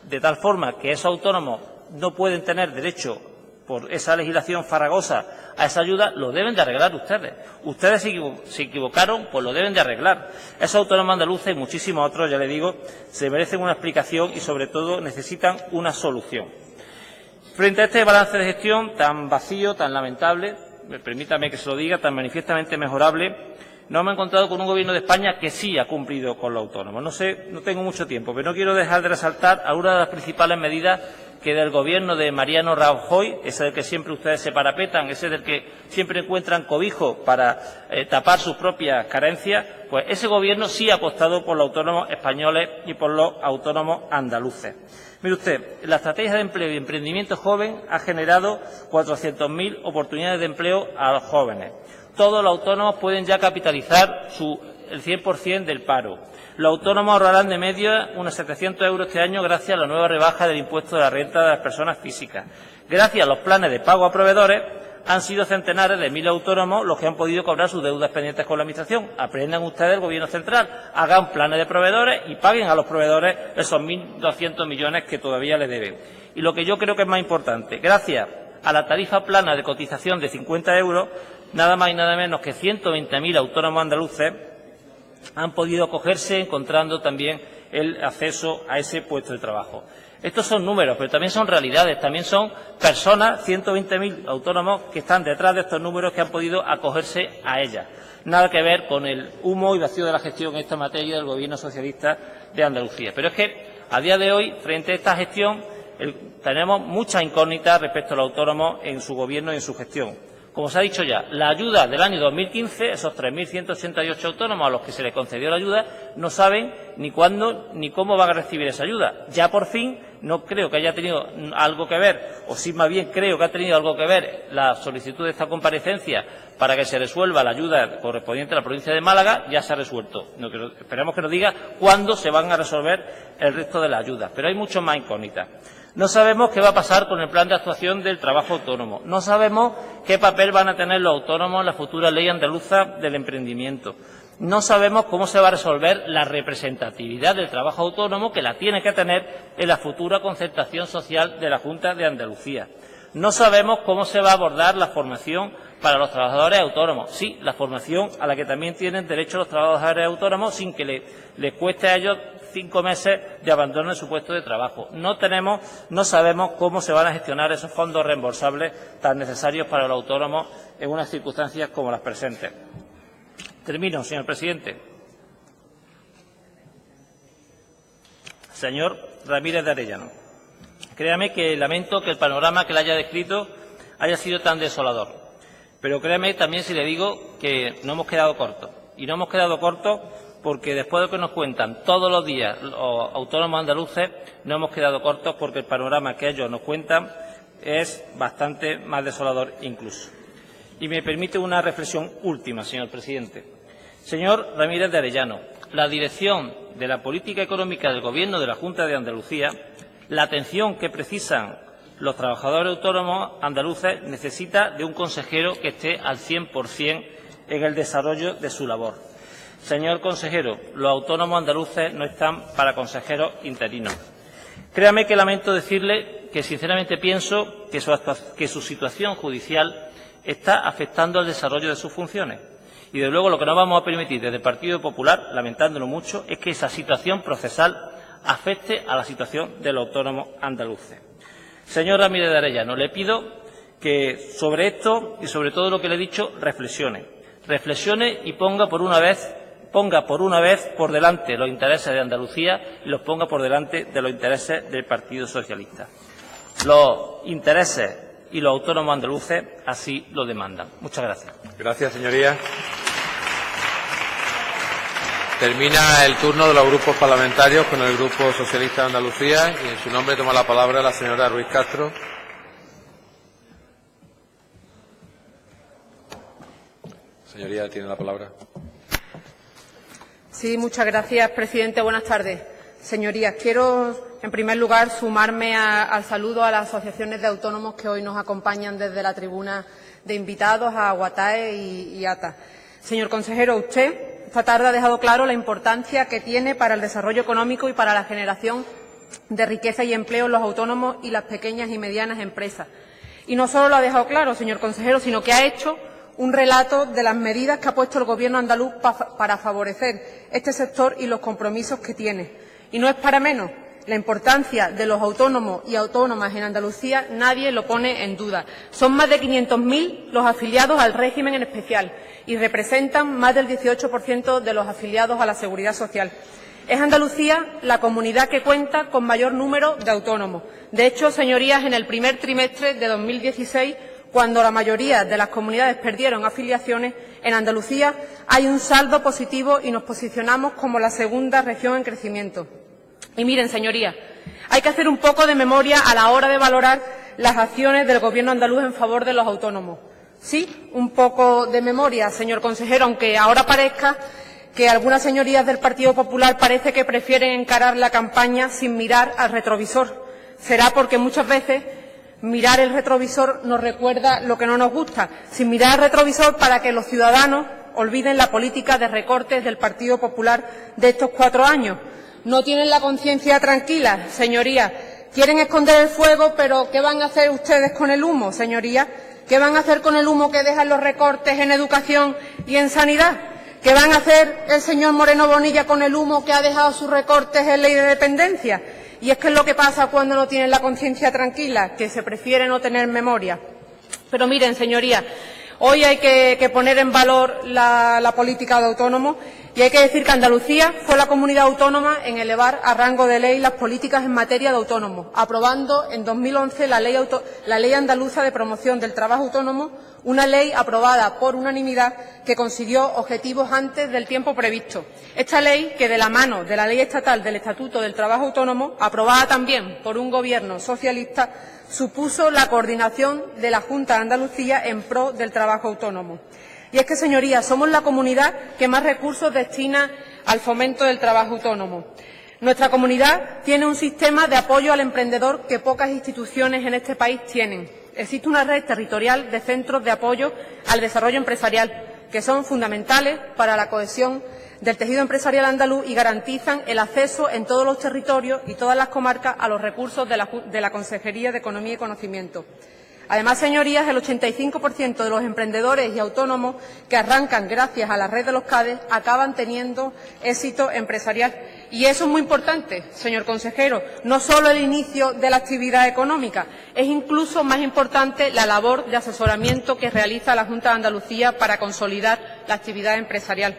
[SPEAKER 5] de tal forma que esos autónomos no pueden tener derecho, por esa legislación farragosa, a esa ayuda, lo deben de arreglar ustedes. Ustedes se equivocaron, pues lo deben de arreglar. Esos autónomos andaluces y muchísimos otros, ya le digo, se merecen una explicación y, sobre todo, necesitan una solución. Frente a este balance de gestión tan vacío, tan lamentable, permítame que se lo diga, tan manifiestamente mejorable, nos hemos encontrado con un Gobierno de España que sí ha cumplido con los autónomos. No tengo mucho tiempo, pero no quiero dejar de resaltar algunas de las principales medidas que del Gobierno de Mariano Rajoy, ese del que siempre ustedes se parapetan, ese del que siempre encuentran cobijo para tapar sus propias carencias, pues ese Gobierno sí ha apostado por los autónomos españoles y por los autónomos andaluces. Mire usted, la estrategia de empleo y emprendimiento joven ha generado 400.000 oportunidades de empleo a los jóvenes. Todos los autónomos pueden ya capitalizar el 100% del paro. Los autónomos ahorrarán de media unos 700 euros este año gracias a la nueva rebaja del impuesto de la renta de las personas físicas. Gracias a los planes de pago a proveedores, han sido centenares de miles de autónomos los que han podido cobrar sus deudas pendientes con la Administración. Aprendan ustedes del Gobierno central, hagan planes de proveedores y paguen a los proveedores esos 1.200 millones que todavía le deben. Y lo que yo creo que es más importante, gracias a la tarifa plana de cotización de 50 euros, nada más y nada menos que 120.000 autónomos andaluces han podido acogerse, encontrando también el acceso a ese puesto de trabajo. Estos son números, pero también son realidades, también son personas, 120.000 autónomos que están detrás de estos números que han podido acogerse a ellas. Nada que ver con el humo y vacío de la gestión en esta materia del Gobierno socialista de Andalucía. Pero es que, a día de hoy, frente a esta gestión, tenemos muchas incógnitas respecto a los autónomos en su Gobierno y en su gestión. Como se ha dicho ya, la ayuda del año 2015, esos 3.188 autónomos a los que se les concedió la ayuda, no saben ni cuándo ni cómo van a recibir esa ayuda. Ya por fin, no creo que haya tenido algo que ver, o sí más bien creo que ha tenido algo que ver la solicitud de esta comparecencia para que se resuelva la ayuda correspondiente a la provincia de Málaga, ya se ha resuelto. Esperemos que nos diga cuándo se van a resolver el resto de las ayudas, pero hay mucho más incógnitas. No sabemos qué va a pasar con el plan de actuación del trabajo autónomo. No sabemos qué papel van a tener los autónomos en la futura ley andaluza del emprendimiento. No sabemos cómo se va a resolver la representatividad del trabajo autónomo que la tiene que tener en la futura concertación social de la Junta de Andalucía. No sabemos cómo se va a abordar la formación para los trabajadores autónomos. Sí, la formación a la que también tienen derecho los trabajadores autónomos sin que les cueste a ellos 5 meses de abandono de su puesto de trabajo. No sabemos cómo se van a gestionar esos fondos reembolsables tan necesarios para los autónomos en unas circunstancias como las presentes. Termino, señor presidente. Señor Ramírez de Arellano, créame que lamento que el panorama que le haya descrito haya sido tan desolador. Pero créame también si le digo que no hemos quedado cortos. Y no hemos quedado cortos porque después de lo que nos cuentan todos los días los autónomos andaluces, no hemos quedado cortos porque el panorama que ellos nos cuentan es bastante más desolador incluso. Y me permite una reflexión última, señor presidente. Señor Ramírez de Arellano, la dirección de la política económica del Gobierno de la Junta de Andalucía, la atención que precisan los trabajadores autónomos andaluces necesita de un consejero que esté al 100% en el desarrollo de su labor. Señor consejero, los autónomos andaluces no están para consejeros interinos. Créame que lamento decirle que sinceramente pienso que su situación judicial está afectando al desarrollo de sus funciones. Y desde luego lo que no vamos a permitir desde el Partido Popular, lamentándolo mucho, es que esa situación procesal afecte a la situación de los autónomos andaluces. Señor Ramírez de Arellano, le pido que sobre esto y sobre todo lo que le he dicho reflexione y ponga por una vez por delante los intereses de Andalucía y los ponga por delante de los intereses del Partido Socialista. Los intereses y los autónomos andaluces así lo demandan. Muchas gracias.
[SPEAKER 4] Gracias, señoría. Termina el turno de los grupos parlamentarios con el Grupo Socialista de Andalucía y en su nombre toma la palabra la señora Ruiz Castro. Señoría, tiene la palabra.
[SPEAKER 7] Sí, muchas gracias, presidente. Buenas tardes. Señorías, quiero, en primer lugar, sumarme al saludo a las asociaciones de autónomos que hoy nos acompañan desde la tribuna de invitados, a Guatae y ATA. Señor consejero, usted esta tarde ha dejado claro la importancia que tiene para el desarrollo económico y para la generación de riqueza y empleo en los autónomos y las pequeñas y medianas empresas. Y no solo lo ha dejado claro, señor consejero, sino que ha hecho un relato de las medidas que ha puesto el Gobierno andaluz para favorecer este sector y los compromisos que tiene. Y no es para menos. La importancia de los autónomos y autónomas en Andalucía nadie lo pone en duda. Son más de 500.000 los afiliados al régimen en especial y representan más del 18% de los afiliados a la Seguridad Social. Es Andalucía la comunidad que cuenta con mayor número de autónomos. De hecho, señorías, en el primer trimestre de 2016, cuando la mayoría de las comunidades perdieron afiliaciones, en Andalucía hay un saldo positivo y nos posicionamos como la segunda región en crecimiento. Y miren, señorías, hay que hacer un poco de memoria a la hora de valorar las acciones del Gobierno andaluz en favor de los autónomos. Sí, un poco de memoria, señor consejero, aunque ahora parezca que algunas señorías del Partido Popular parece que prefieren encarar la campaña sin mirar al retrovisor. Será porque muchas veces mirar el retrovisor nos recuerda lo que no nos gusta, sin mirar el retrovisor para que los ciudadanos olviden la política de recortes del Partido Popular de estos 4 años. No tienen la conciencia tranquila, señorías. Quieren esconder el fuego, pero ¿qué van a hacer ustedes con el humo, señorías? ¿Qué van a hacer con el humo que dejan los recortes en educación y en sanidad? ¿Qué van a hacer el señor Moreno Bonilla con el humo que ha dejado sus recortes en ley de dependencia? Y es que es lo que pasa cuando no tienen la conciencia tranquila, que se prefiere no tener memoria. Pero miren, señorías, hoy hay que poner en valor la política de autónomos y hay que decir que Andalucía fue la comunidad autónoma en elevar a rango de ley las políticas en materia de autónomos, aprobando en 2011 la Ley Andaluza de Promoción del Trabajo Autónomo, una ley aprobada por unanimidad que consiguió objetivos antes del tiempo previsto. Esta ley, que de la mano de la Ley Estatal del Estatuto del Trabajo Autónomo, aprobada también por un Gobierno socialista, supuso la coordinación de la Junta de Andalucía en pro del trabajo autónomo. Y es que, señorías, somos la comunidad que más recursos destina al fomento del trabajo autónomo. Nuestra comunidad tiene un sistema de apoyo al emprendedor que pocas instituciones en este país tienen. Existe una red territorial de centros de apoyo al desarrollo empresarial, que son fundamentales para la cohesión del tejido empresarial andaluz y garantizan el acceso en todos los territorios y todas las comarcas a los recursos de la Consejería de Economía y Conocimiento. Además, señorías, el 85% de los emprendedores y autónomos que arrancan gracias a la red de los CADE acaban teniendo éxito empresarial. Y eso es muy importante, señor consejero. No solo el inicio de la actividad económica, es incluso más importante la labor de asesoramiento que realiza la Junta de Andalucía para consolidar la actividad empresarial.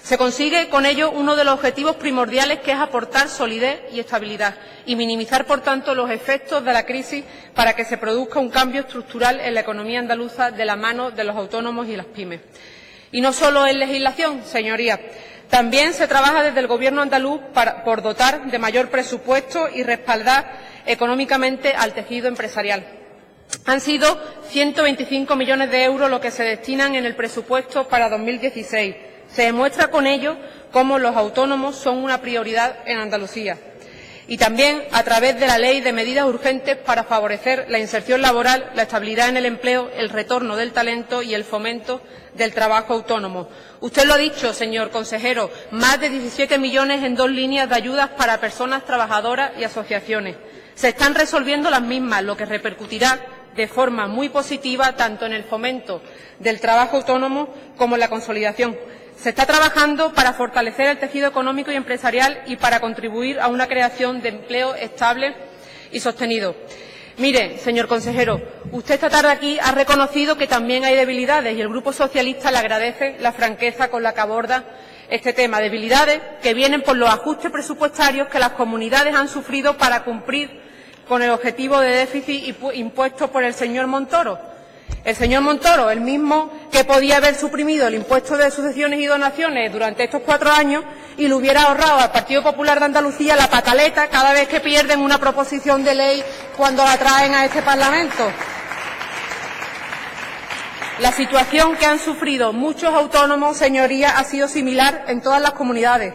[SPEAKER 7] Se consigue con ello uno de los objetivos primordiales, que es aportar solidez y estabilidad y minimizar, por tanto, los efectos de la crisis para que se produzca un cambio estructural en la economía andaluza de la mano de los autónomos y las pymes. Y no solo en legislación, señorías. También se trabaja desde el Gobierno andaluz por dotar de mayor presupuesto y respaldar económicamente al tejido empresarial. Han sido 125 millones de euros lo que se destinan en el presupuesto para 2016. Se demuestra con ello cómo los autónomos son una prioridad en Andalucía. Y también a través de la Ley de Medidas Urgentes para favorecer la inserción laboral, la estabilidad en el empleo, el retorno del talento y el fomento del trabajo autónomo. Usted lo ha dicho, señor consejero, más de 17 millones en 2 líneas de ayudas para personas trabajadoras y asociaciones. Se están resolviendo las mismas, lo que repercutirá de forma muy positiva tanto en el fomento del trabajo autónomo como en la consolidación. Se está trabajando para fortalecer el tejido económico y empresarial y para contribuir a una creación de empleo estable y sostenido. Mire, señor consejero, usted esta tarde aquí ha reconocido que también hay debilidades y el Grupo Socialista le agradece la franqueza con la que aborda este tema. Debilidades que vienen por los ajustes presupuestarios que las comunidades han sufrido para cumplir con el objetivo de déficit impuesto por el señor Montoro. El señor Montoro, el mismo que podía haber suprimido el impuesto de sucesiones y donaciones durante estos 4 años y le hubiera ahorrado al Partido Popular de Andalucía la pataleta cada vez que pierden una proposición de ley cuando la traen a este Parlamento. La situación que han sufrido muchos autónomos, señorías, ha sido similar en todas las comunidades.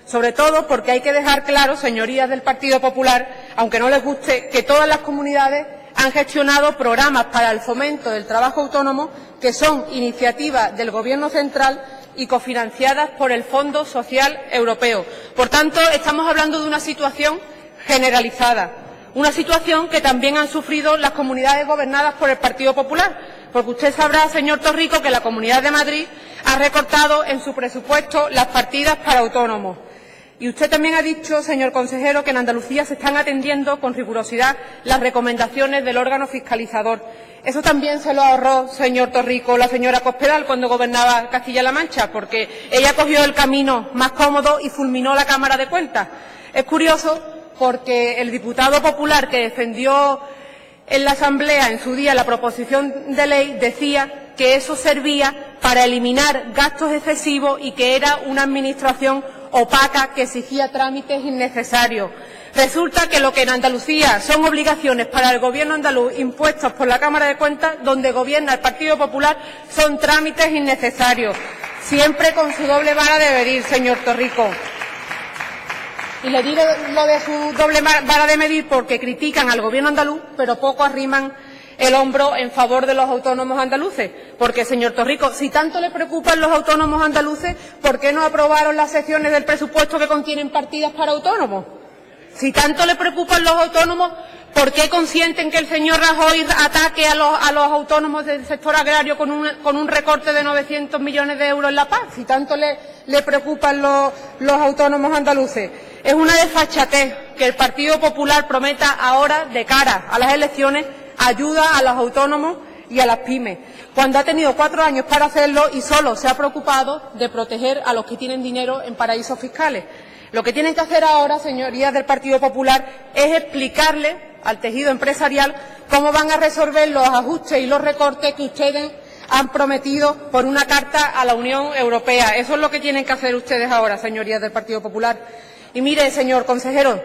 [SPEAKER 7] Sobre todo porque hay que dejar claro, señorías del Partido Popular, aunque no les guste, que todas las comunidades han gestionado programas para el fomento del trabajo autónomo que son iniciativas del Gobierno central y cofinanciadas por el Fondo Social Europeo. Por tanto, estamos hablando de una situación generalizada, Una situación que también han sufrido las comunidades gobernadas por el Partido Popular, porque usted sabrá, señor Torrico, que la Comunidad de Madrid ha recortado en su presupuesto las partidas para autónomos. Y usted también ha dicho, señor consejero, que en Andalucía se están atendiendo con rigurosidad las recomendaciones del órgano fiscalizador. Eso también se lo ahorró, señor Torrico, la señora Cospedal cuando gobernaba Castilla-La Mancha, porque ella cogió el camino más cómodo y fulminó la Cámara de Cuentas. Es curioso porque el diputado popular que defendió en la Asamblea en su día la proposición de ley decía que eso servía para eliminar gastos excesivos y que era una administración opaca que exigía trámites innecesarios. Resulta que lo que en Andalucía son obligaciones para el Gobierno andaluz impuestos por la Cámara de Cuentas, donde gobierna el Partido Popular, son trámites innecesarios. Siempre con su doble vara de medir, señor Torrico. Y le digo lo de su doble vara de medir porque critican al Gobierno andaluz, pero poco arriman el hombro en favor de los autónomos andaluces. Porque, señor Torrico, si tanto le preocupan los autónomos andaluces, ¿por qué no aprobaron las secciones del presupuesto que contienen partidas para autónomos? Si tanto le preocupan los autónomos, ¿por qué consienten que el señor Rajoy ataque a los autónomos del sector agrario con un recorte de 900 millones de euros en La Paz? Si tanto le preocupan los autónomos andaluces. Es una desfachatez que el Partido Popular prometa ahora, de cara a las elecciones, ayuda a los autónomos y a las pymes, cuando ha tenido 4 años para hacerlo y solo se ha preocupado de proteger a los que tienen dinero en paraísos fiscales. Lo que tienen que hacer ahora, señorías del Partido Popular, es explicarle al tejido empresarial cómo van a resolver los ajustes y los recortes que ustedes han prometido por una carta a la Unión Europea. Eso es lo que tienen que hacer ustedes ahora, señorías del Partido Popular. Y mire, señor consejero,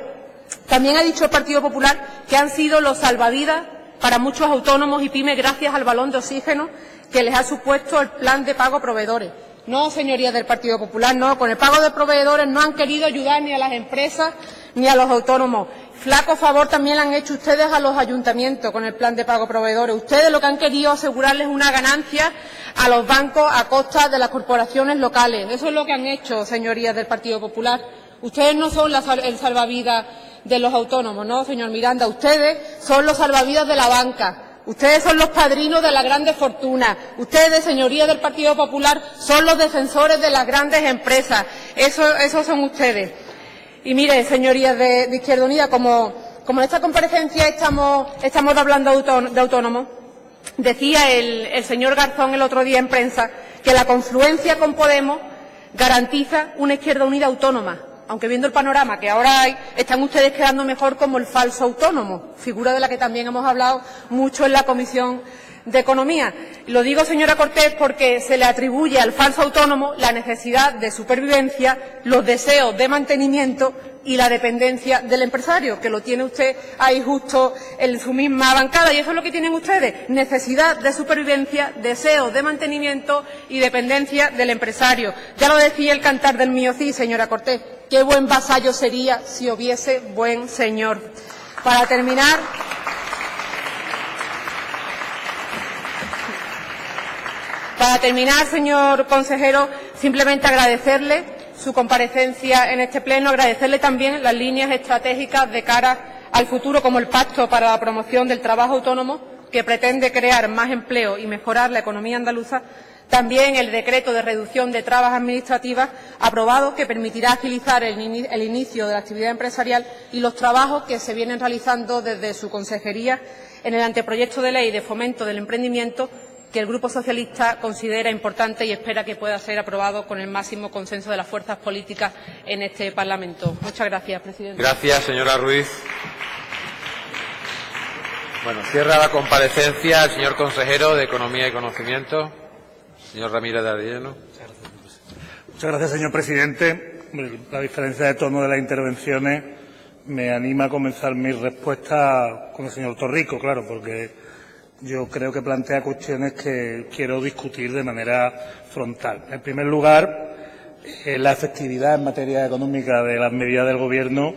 [SPEAKER 7] también ha dicho el Partido Popular que han sido los salvavidas para muchos autónomos y pymes gracias al balón de oxígeno que les ha supuesto el plan de pago a proveedores. No, señorías del Partido Popular, no. Con el pago de proveedores no han querido ayudar ni a las empresas ni a los autónomos. Flaco favor también le han hecho ustedes a los ayuntamientos con el plan de pago a proveedores. Ustedes lo que han querido es asegurarles una ganancia a los bancos a costa de las corporaciones locales. Eso es lo que han hecho, señorías del Partido Popular. Ustedes no son el salvavidas de los autónomos, no, señor Miranda. Ustedes son los salvavidas de la banca. Ustedes son los padrinos de las grandes fortunas. Ustedes, señorías del Partido Popular, son los defensores de las grandes empresas. Esos son ustedes. Y mire, señorías de Izquierda Unida, como en esta comparecencia estamos hablando de autónomos, decía el señor Garzón el otro día en prensa que la confluencia con Podemos garantiza una Izquierda Unida autónoma. Aunque viendo el panorama que ahora hay, están ustedes quedando mejor como el falso autónomo, figura de la que también hemos hablado mucho en la Comisión de Economía. Lo digo, señora Cortés, porque se le atribuye al falso autónomo la necesidad de supervivencia, los deseos de mantenimiento y la dependencia del empresario, que lo tiene usted ahí justo en su misma bancada. Y eso es lo que tienen ustedes, necesidad de supervivencia, deseos de mantenimiento y dependencia del empresario. Ya lo decía el cantar del mío sí, señora Cortés. Qué buen vasallo sería si hubiese buen señor. Para terminar, señor consejero, simplemente agradecerle su comparecencia en este pleno, agradecerle también las líneas estratégicas de cara al futuro, como el Pacto para la Promoción del Trabajo Autónomo, que pretende crear más empleo y mejorar la economía andaluza. También el decreto de reducción de trabas administrativas aprobado, que permitirá agilizar el inicio de la actividad empresarial y los trabajos que se vienen realizando desde su consejería en el anteproyecto de ley de fomento del emprendimiento, que el Grupo Socialista considera importante y espera que pueda ser aprobado con el máximo consenso de las fuerzas políticas en este Parlamento. Muchas gracias, presidente.
[SPEAKER 4] Gracias, señora Ruiz. Bueno, cierra la comparecencia el señor consejero de Economía y Conocimiento, señor Ramírez de Arellano.
[SPEAKER 2] Muchas gracias, señor presidente. La diferencia de tono de las intervenciones me anima a comenzar mi respuesta con el señor Torrico, claro, porque yo creo que plantea cuestiones que quiero discutir de manera frontal. En primer lugar, la efectividad en materia económica de las medidas del Gobierno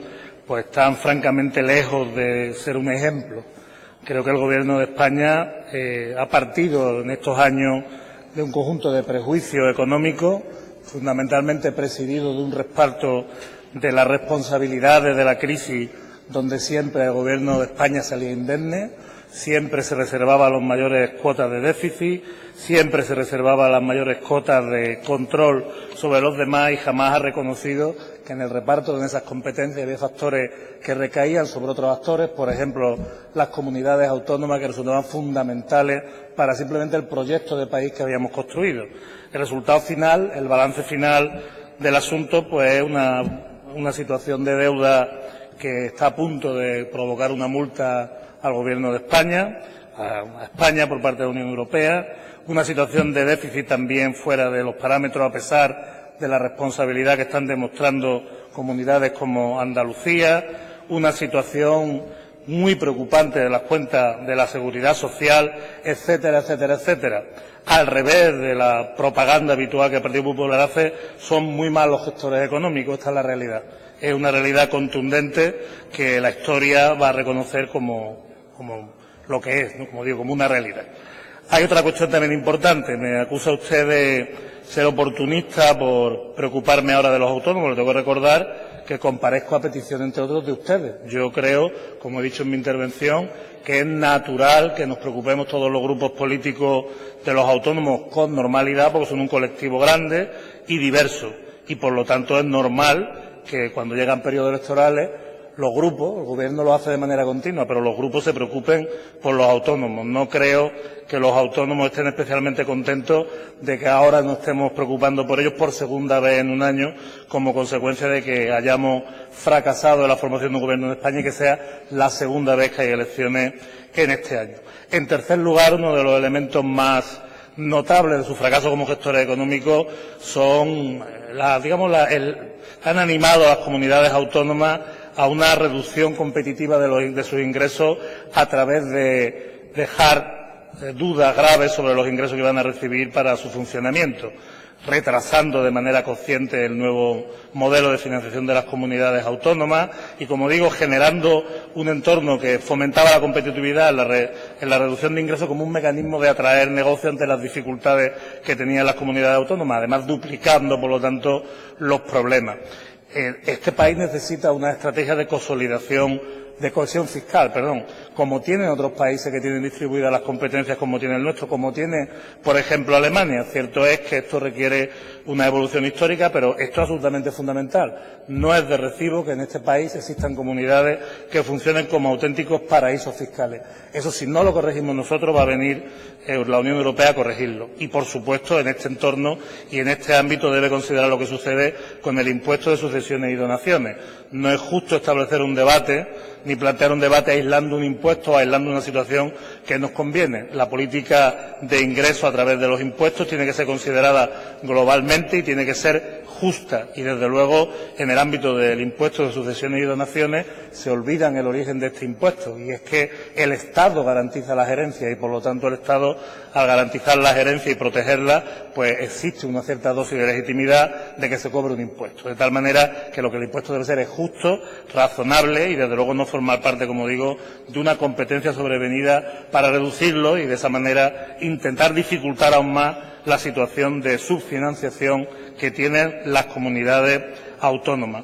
[SPEAKER 2] pues están francamente lejos de ser un ejemplo. Creo que el Gobierno de España ha partido en estos años de un conjunto de prejuicios económicos, fundamentalmente presidido de un reparto de las responsabilidades de la crisis donde siempre el Gobierno de España salía indemne, siempre se reservaba las mayores cuotas de déficit, siempre se reservaba las mayores cuotas de control sobre los demás y jamás ha reconocido que en el reparto de esas competencias había factores que recaían sobre otros actores, por ejemplo, las comunidades autónomas, que resultaban fundamentales para simplemente el proyecto de país que habíamos construido. El resultado final, el balance final del asunto, pues es una situación de deuda que está a punto de provocar una multa al Gobierno de España, a España por parte de la Unión Europea, una situación de déficit también fuera de los parámetros a pesar de la responsabilidad que están demostrando comunidades como Andalucía, una situación muy preocupante de las cuentas de la Seguridad Social, etcétera, etcétera, etcétera. Al revés de la propaganda habitual que el Partido Popular hace, son muy malos gestores económicos, esta es la realidad. Es una realidad contundente que la historia va a reconocer como lo que es, ¿no? Como digo, como una realidad. Hay otra cuestión también importante. Me acusa usted de ser oportunista por preocuparme ahora de los autónomos. Le tengo que recordar que comparezco a petición, entre otros, de ustedes. Yo creo, como he dicho en mi intervención, que es natural que nos preocupemos todos los grupos políticos de los autónomos con normalidad, porque son un colectivo grande y diverso. Y, por lo tanto, es normal que cuando llegan periodos electorales los grupos, el Gobierno lo hace de manera continua, pero los grupos se preocupen por los autónomos. No creo que los autónomos estén especialmente contentos de que ahora nos estemos preocupando por ellos por segunda vez en un año, como consecuencia de que hayamos fracasado en la formación de un Gobierno de España y que sea la segunda vez que hay elecciones en este año. En tercer lugar, uno de los elementos más notables de su fracaso como gestores económicos son, han animado a las comunidades autónomas a una reducción competitiva de sus ingresos a través de dejar dudas graves sobre los ingresos que van a recibir para su funcionamiento, retrasando de manera consciente el nuevo modelo de financiación de las comunidades autónomas y, como digo, generando un entorno que fomentaba la competitividad en la reducción de ingresos como un mecanismo de atraer negocio ante las dificultades que tenían las comunidades autónomas, además duplicando, por lo tanto, los problemas. Este país necesita una estrategia de cohesión fiscal, como tienen otros países que tienen distribuidas las competencias como tiene el nuestro, como tiene, por ejemplo, Alemania. Cierto es que esto requiere una evolución histórica, pero esto es absolutamente fundamental. No es de recibo que en este país existan comunidades que funcionen como auténticos paraísos fiscales. Eso, si no lo corregimos nosotros, va a venir la Unión Europea a corregirlo. Y, por supuesto, en este entorno y en este ámbito debe considerar lo que sucede con el impuesto de sucesiones y donaciones. No es justo establecer un debate ni plantear un debate aislando un impuesto o aislando una situación que nos conviene. La política de ingreso a través de los impuestos tiene que ser considerada globalmente y tiene que ser justa. Y, desde luego, en el ámbito del impuesto de sucesiones y donaciones se olvidan el origen de este impuesto, y es que el Estado garantiza las herencias y, por lo tanto, el Estado, al garantizar las herencias y protegerlas, pues existe una cierta dosis de legitimidad de que se cobre un impuesto. De tal manera que lo que el impuesto debe ser es justo, razonable y, desde luego, no formar parte, como digo, de una competencia sobrevenida para reducirlo y, de esa manera, intentar dificultar aún más la situación de subfinanciación que tienen las comunidades autónomas.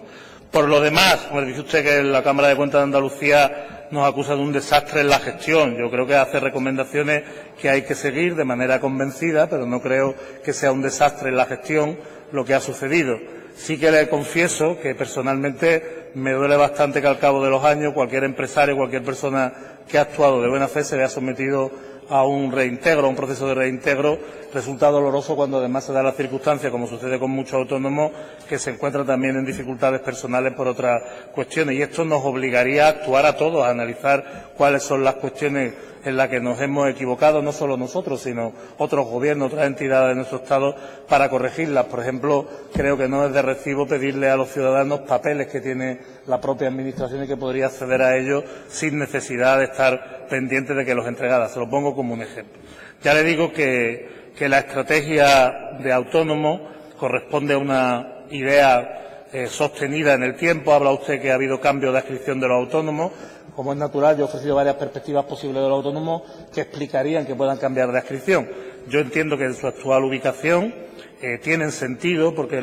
[SPEAKER 2] Por lo demás, dice usted que la Cámara de Cuentas de Andalucía nos acusa de un desastre en la gestión. Yo creo que hace recomendaciones que hay que seguir de manera convencida, pero no creo que sea un desastre en la gestión lo que ha sucedido. Sí que le confieso que personalmente me duele bastante que al cabo de los años cualquier empresario, cualquier persona que ha actuado de buena fe se vea sometido a un reintegro, a un proceso de reintegro. Resulta doloroso cuando además se da la circunstancia, como sucede con muchos autónomos, que se encuentran también en dificultades personales por otras cuestiones. Y esto nos obligaría a actuar a todos, a analizar cuáles son las cuestiones en las que nos hemos equivocado, no solo nosotros, sino otros gobiernos, otras entidades de nuestro Estado, para corregirlas. Por ejemplo, creo que no es de recibo pedirle a los ciudadanos papeles que tiene la propia Administración y que podría acceder a ellos sin necesidad de estar pendiente de que los entregara. Se lo pongo como un ejemplo. Ya le digo que la estrategia de autónomos corresponde a una idea sostenida en el tiempo. Habla usted que ha habido cambios de adscripción de los autónomos. Como es natural, yo he ofrecido varias perspectivas posibles de los autónomos que explicarían que puedan cambiar de adscripción. Yo entiendo que en su actual ubicación tienen sentido, porque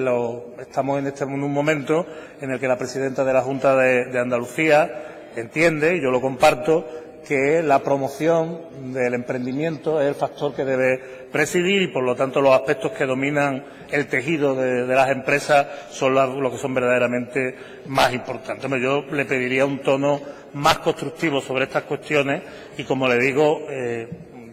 [SPEAKER 2] estamos en un momento en el que la presidenta de la Junta de Andalucía entiende, y yo lo comparto, que la promoción del emprendimiento es el factor que debe presidir y, por lo tanto, los aspectos que dominan el tejido de las empresas son lo que son verdaderamente más importantes. Yo le pediría un tono más constructivo sobre estas cuestiones y, como le digo,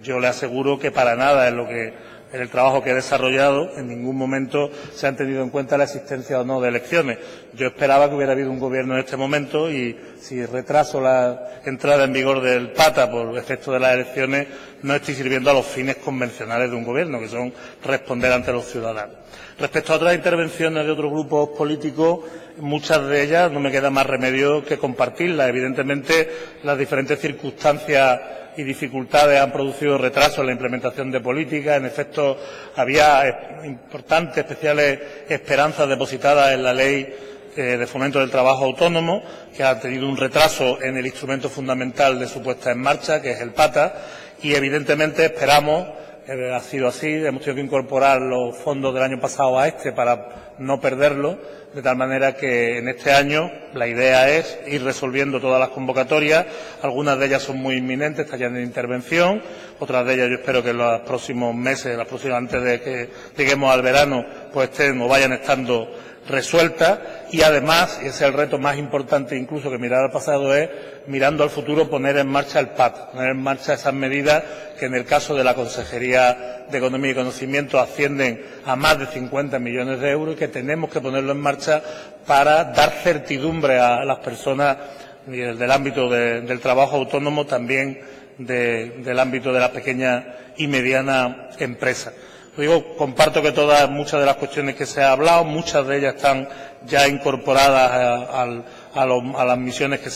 [SPEAKER 2] yo le aseguro que para nada en el trabajo que he desarrollado, en ningún momento se han tenido en cuenta la existencia o no de elecciones. Yo esperaba que hubiera habido un gobierno en este momento y si retraso la entrada en vigor del PATA por efecto de las elecciones, no estoy sirviendo a los fines convencionales de un gobierno, que son responder ante los ciudadanos. Respecto a otras intervenciones de otros grupos políticos, muchas de ellas no me queda más remedio que compartirlas. Evidentemente, las diferentes circunstancias y dificultades han producido retrasos en la implementación de políticas. En efecto, había importantes, especiales esperanzas depositadas en la Ley de Fomento del Trabajo Autónomo, que ha tenido un retraso en el instrumento fundamental de su puesta en marcha, que es el PATA, y evidentemente esperamos, ha sido así, hemos tenido que incorporar los fondos del año pasado a este para no perderlos, de tal manera que en este año la idea es ir resolviendo todas las convocatorias. Algunas de ellas son muy inminentes, están ya en intervención, otras de ellas yo espero que en los próximos meses, antes de que lleguemos al verano, pues estén o vayan estando resueltas. Y además, y ese es el reto más importante incluso que mirar al pasado, es, mirando al futuro, poner en marcha el PAT, poner en marcha esas medidas que en el caso de la Consejería de Economía y Conocimiento ascienden a más de 50 millones de euros y que tenemos que ponerlo en marcha para dar certidumbre a las personas del ámbito del trabajo autónomo, también del ámbito de la pequeña y mediana empresa. Digo, comparto que muchas de las cuestiones que se ha hablado, muchas de ellas están ya incorporadas a las misiones que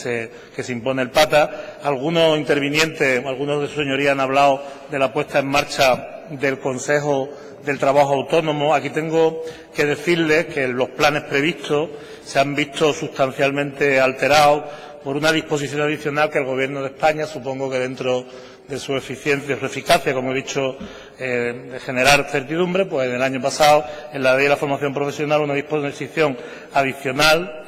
[SPEAKER 2] se impone el PATA. Algunos intervinientes, algunos de sus señorías han hablado de la puesta en marcha del Consejo del Trabajo Autónomo. Aquí tengo que decirles que los planes previstos se han visto sustancialmente alterados por una disposición adicional que el Gobierno de España, supongo que dentro de su eficiencia, de su eficacia, como he dicho, de generar certidumbre, pues en el año pasado, en la Ley de la Formación Profesional, una disposición adicional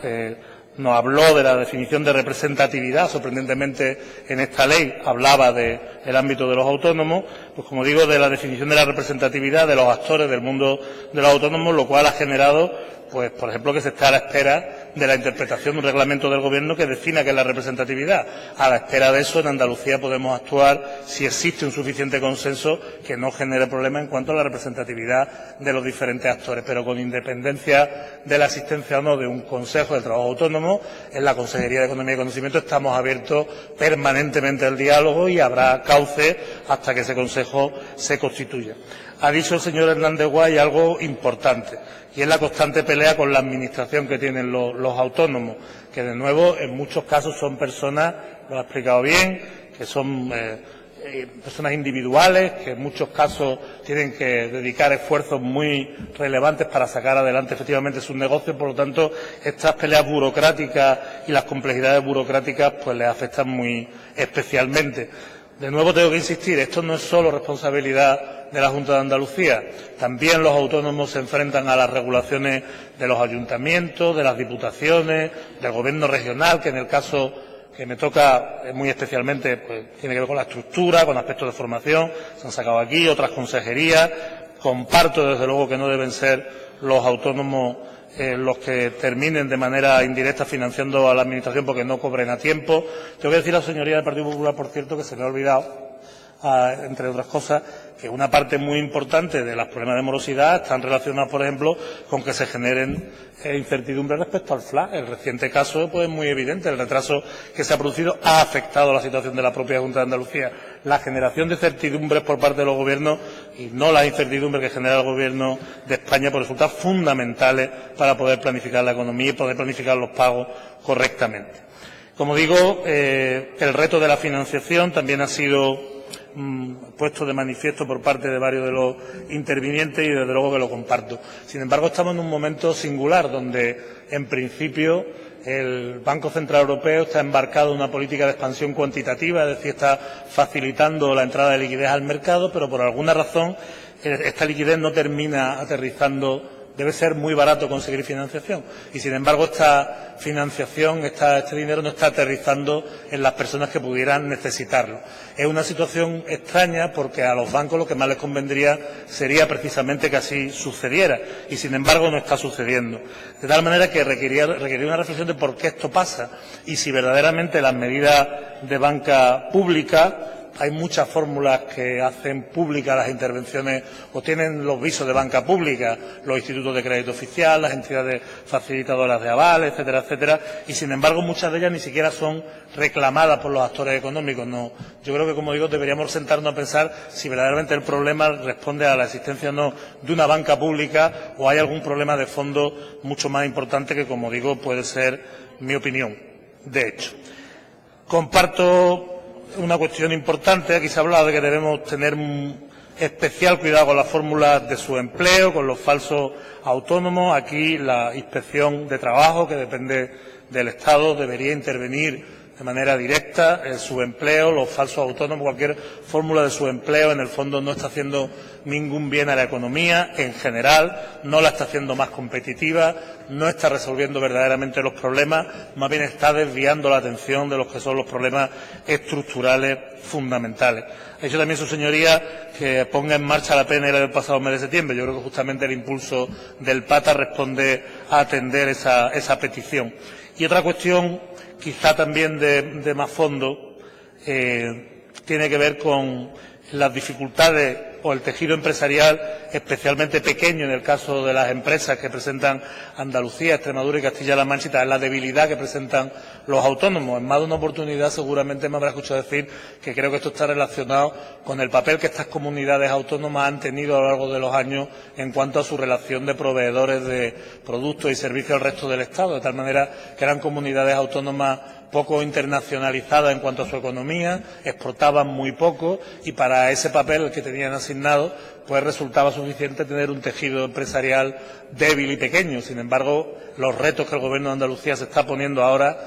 [SPEAKER 2] nos habló de la definición de representatividad. Sorprendentemente, en esta ley hablaba del ámbito de los autónomos, pues como digo, de la definición de la representatividad de los actores del mundo de los autónomos, lo cual ha generado, pues, por ejemplo, que se está a la espera de la interpretación de un reglamento del Gobierno que defina qué es la representatividad. A la espera de eso, en Andalucía podemos actuar si existe un suficiente consenso que no genere problemas en cuanto a la representatividad de los diferentes actores. Pero con independencia de la existencia o no de un Consejo del Trabajo Autónomo, en la Consejería de Economía y Conocimiento estamos abiertos permanentemente al diálogo y habrá cauce hasta que ese Consejo se constituya. Ha dicho el señor Hernández Guay algo importante, y es la constante pelea con la administración que tienen los autónomos, que de nuevo en muchos casos son personas, lo ha explicado bien, que son personas individuales, que en muchos casos tienen que dedicar esfuerzos muy relevantes para sacar adelante efectivamente sus negocios. Por lo tanto, estas peleas burocráticas y las complejidades burocráticas pues les afectan muy especialmente. De nuevo tengo que insistir, esto no es solo responsabilidad de la Junta de Andalucía, también los autónomos se enfrentan a las regulaciones de los ayuntamientos, de las diputaciones, del gobierno regional, que en el caso que me toca muy especialmente pues tiene que ver con la estructura, con aspectos de formación, se han sacado aquí, otras consejerías. Comparto desde luego que no deben ser los autónomos los que terminen de manera indirecta financiando a la Administración porque no cobren a tiempo. Tengo que decir a la señoría del Partido Popular, por cierto, que se me ha olvidado, entre otras cosas, que una parte muy importante de los problemas de morosidad están relacionados, por ejemplo, con que se generen incertidumbre respecto al FLA. El reciente caso pues, es muy evidente. El retraso que se ha producido ha afectado la situación de la propia Junta de Andalucía. La generación de certidumbres por parte de los gobiernos y no las incertidumbres que genera el Gobierno de España pues, resultan fundamentales para poder planificar la economía y poder planificar los pagos correctamente. Como digo, el reto de la financiación también ha sido puesto de manifiesto por parte de varios de los intervinientes y desde luego que lo comparto. Sin embargo, estamos en un momento singular donde, en principio, el Banco Central Europeo está embarcado en una política de expansión cuantitativa, es decir, está facilitando la entrada de liquidez al mercado, pero por alguna razón esta liquidez no termina aterrizando debe ser muy barato conseguir financiación. Y, sin embargo, esta financiación, este dinero no está aterrizando en las personas que pudieran necesitarlo. Es una situación extraña porque a los bancos lo que más les convendría sería precisamente que así sucediera. Y, sin embargo, no está sucediendo. De tal manera que requeriría una reflexión de por qué esto pasa y si verdaderamente las medidas de banca pública. Hay muchas fórmulas que hacen públicas las intervenciones o tienen los visos de banca pública, los institutos de crédito oficial, las entidades facilitadoras de avales, etcétera, etcétera, y sin embargo muchas de ellas ni siquiera son reclamadas por los actores económicos. No, yo creo que, como digo, deberíamos sentarnos a pensar si verdaderamente el problema responde a la existencia o no de una banca pública o hay algún problema de fondo mucho más importante que, como digo, puede ser mi opinión. De hecho, comparto una cuestión importante. Aquí se ha hablado de que debemos tener especial cuidado con las fórmulas de subempleo, con los falsos autónomos. Aquí la Inspección de Trabajo, que depende del Estado, debería intervenir de manera directa. El subempleo, los falsos autónomos, cualquier fórmula de subempleo, en el fondo no está haciendo ningún bien a la economía en general, no la está haciendo más competitiva, no está resolviendo verdaderamente los problemas, más bien está desviando la atención de los que son los problemas estructurales fundamentales. Ha dicho también su señoría que ponga en marcha la PNL del pasado mes de septiembre. Yo creo que justamente el impulso del PATA responde a atender esa petición. Y otra cuestión, quizá también de más fondo, tiene que ver con las dificultades o el tejido empresarial especialmente pequeño en el caso de las empresas que presentan Andalucía, Extremadura y Castilla-La Mancha, es la debilidad que presentan los autónomos. En más de una oportunidad seguramente me habrá escuchado decir que creo que esto está relacionado con el papel que estas comunidades autónomas han tenido a lo largo de los años en cuanto a su relación de proveedores de productos y servicios al resto del Estado, de tal manera que eran comunidades autónomas poco internacionalizadas en cuanto a su economía, exportaban muy poco y para ese papel que tenían asignado pues resultaba suficiente tener un tejido empresarial débil y pequeño. Sin embargo, los retos que el Gobierno de Andalucía se está poniendo ahora,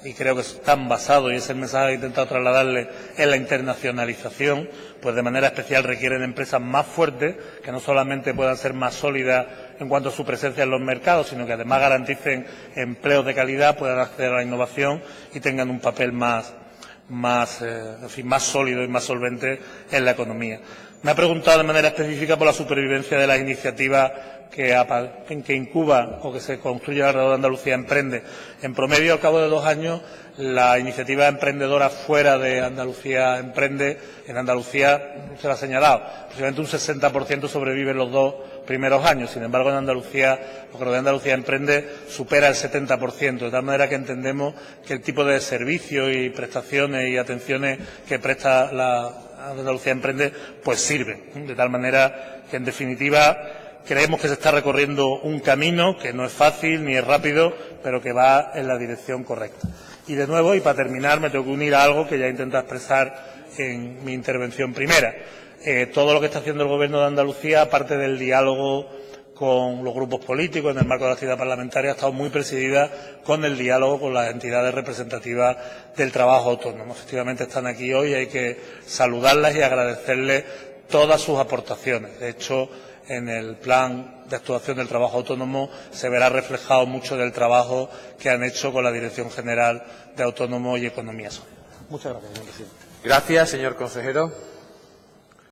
[SPEAKER 2] y creo que están basados, y ese mensaje que he intentado trasladarle, en la internacionalización, pues de manera especial requieren empresas más fuertes, que no solamente puedan ser más sólidas en cuanto a su presencia en los mercados, sino que además garanticen empleos de calidad, puedan acceder a la innovación y tengan un papel más sólido y más solvente en la economía. Me ha preguntado de manera específica por la supervivencia de las iniciativas que incuba o que se construye alrededor de Andalucía Emprende. En promedio, al cabo de 2 años, la iniciativa emprendedora fuera de Andalucía Emprende, en Andalucía, se lo ha señalado, aproximadamente un 60% sobrevive en los 2 primeros años. Sin embargo, en Andalucía, lo que rodea Andalucía Emprende supera el 70%, de tal manera que entendemos que el tipo de servicios y prestaciones y atenciones que presta la Andalucía Emprende, pues sirven. De tal manera que, en definitiva, creemos que se está recorriendo un camino que no es fácil ni es rápido, pero que va en la dirección correcta. Y de nuevo, y para terminar, me tengo que unir a algo que ya he intentado expresar en mi intervención primera. Todo lo que está haciendo el Gobierno de Andalucía, aparte del diálogo con los grupos políticos en el marco de la actividad parlamentaria, ha estado muy presidida con el diálogo con las entidades representativas del trabajo autónomo. Efectivamente están aquí hoy y hay que saludarlas y agradecerles todas sus aportaciones. De hecho, en el plan de actuación del trabajo autónomo se verá reflejado mucho del trabajo que han hecho con la Dirección General de Autónomos y Economía Social. Muchas gracias, señor presidente.
[SPEAKER 4] Gracias, señor consejero.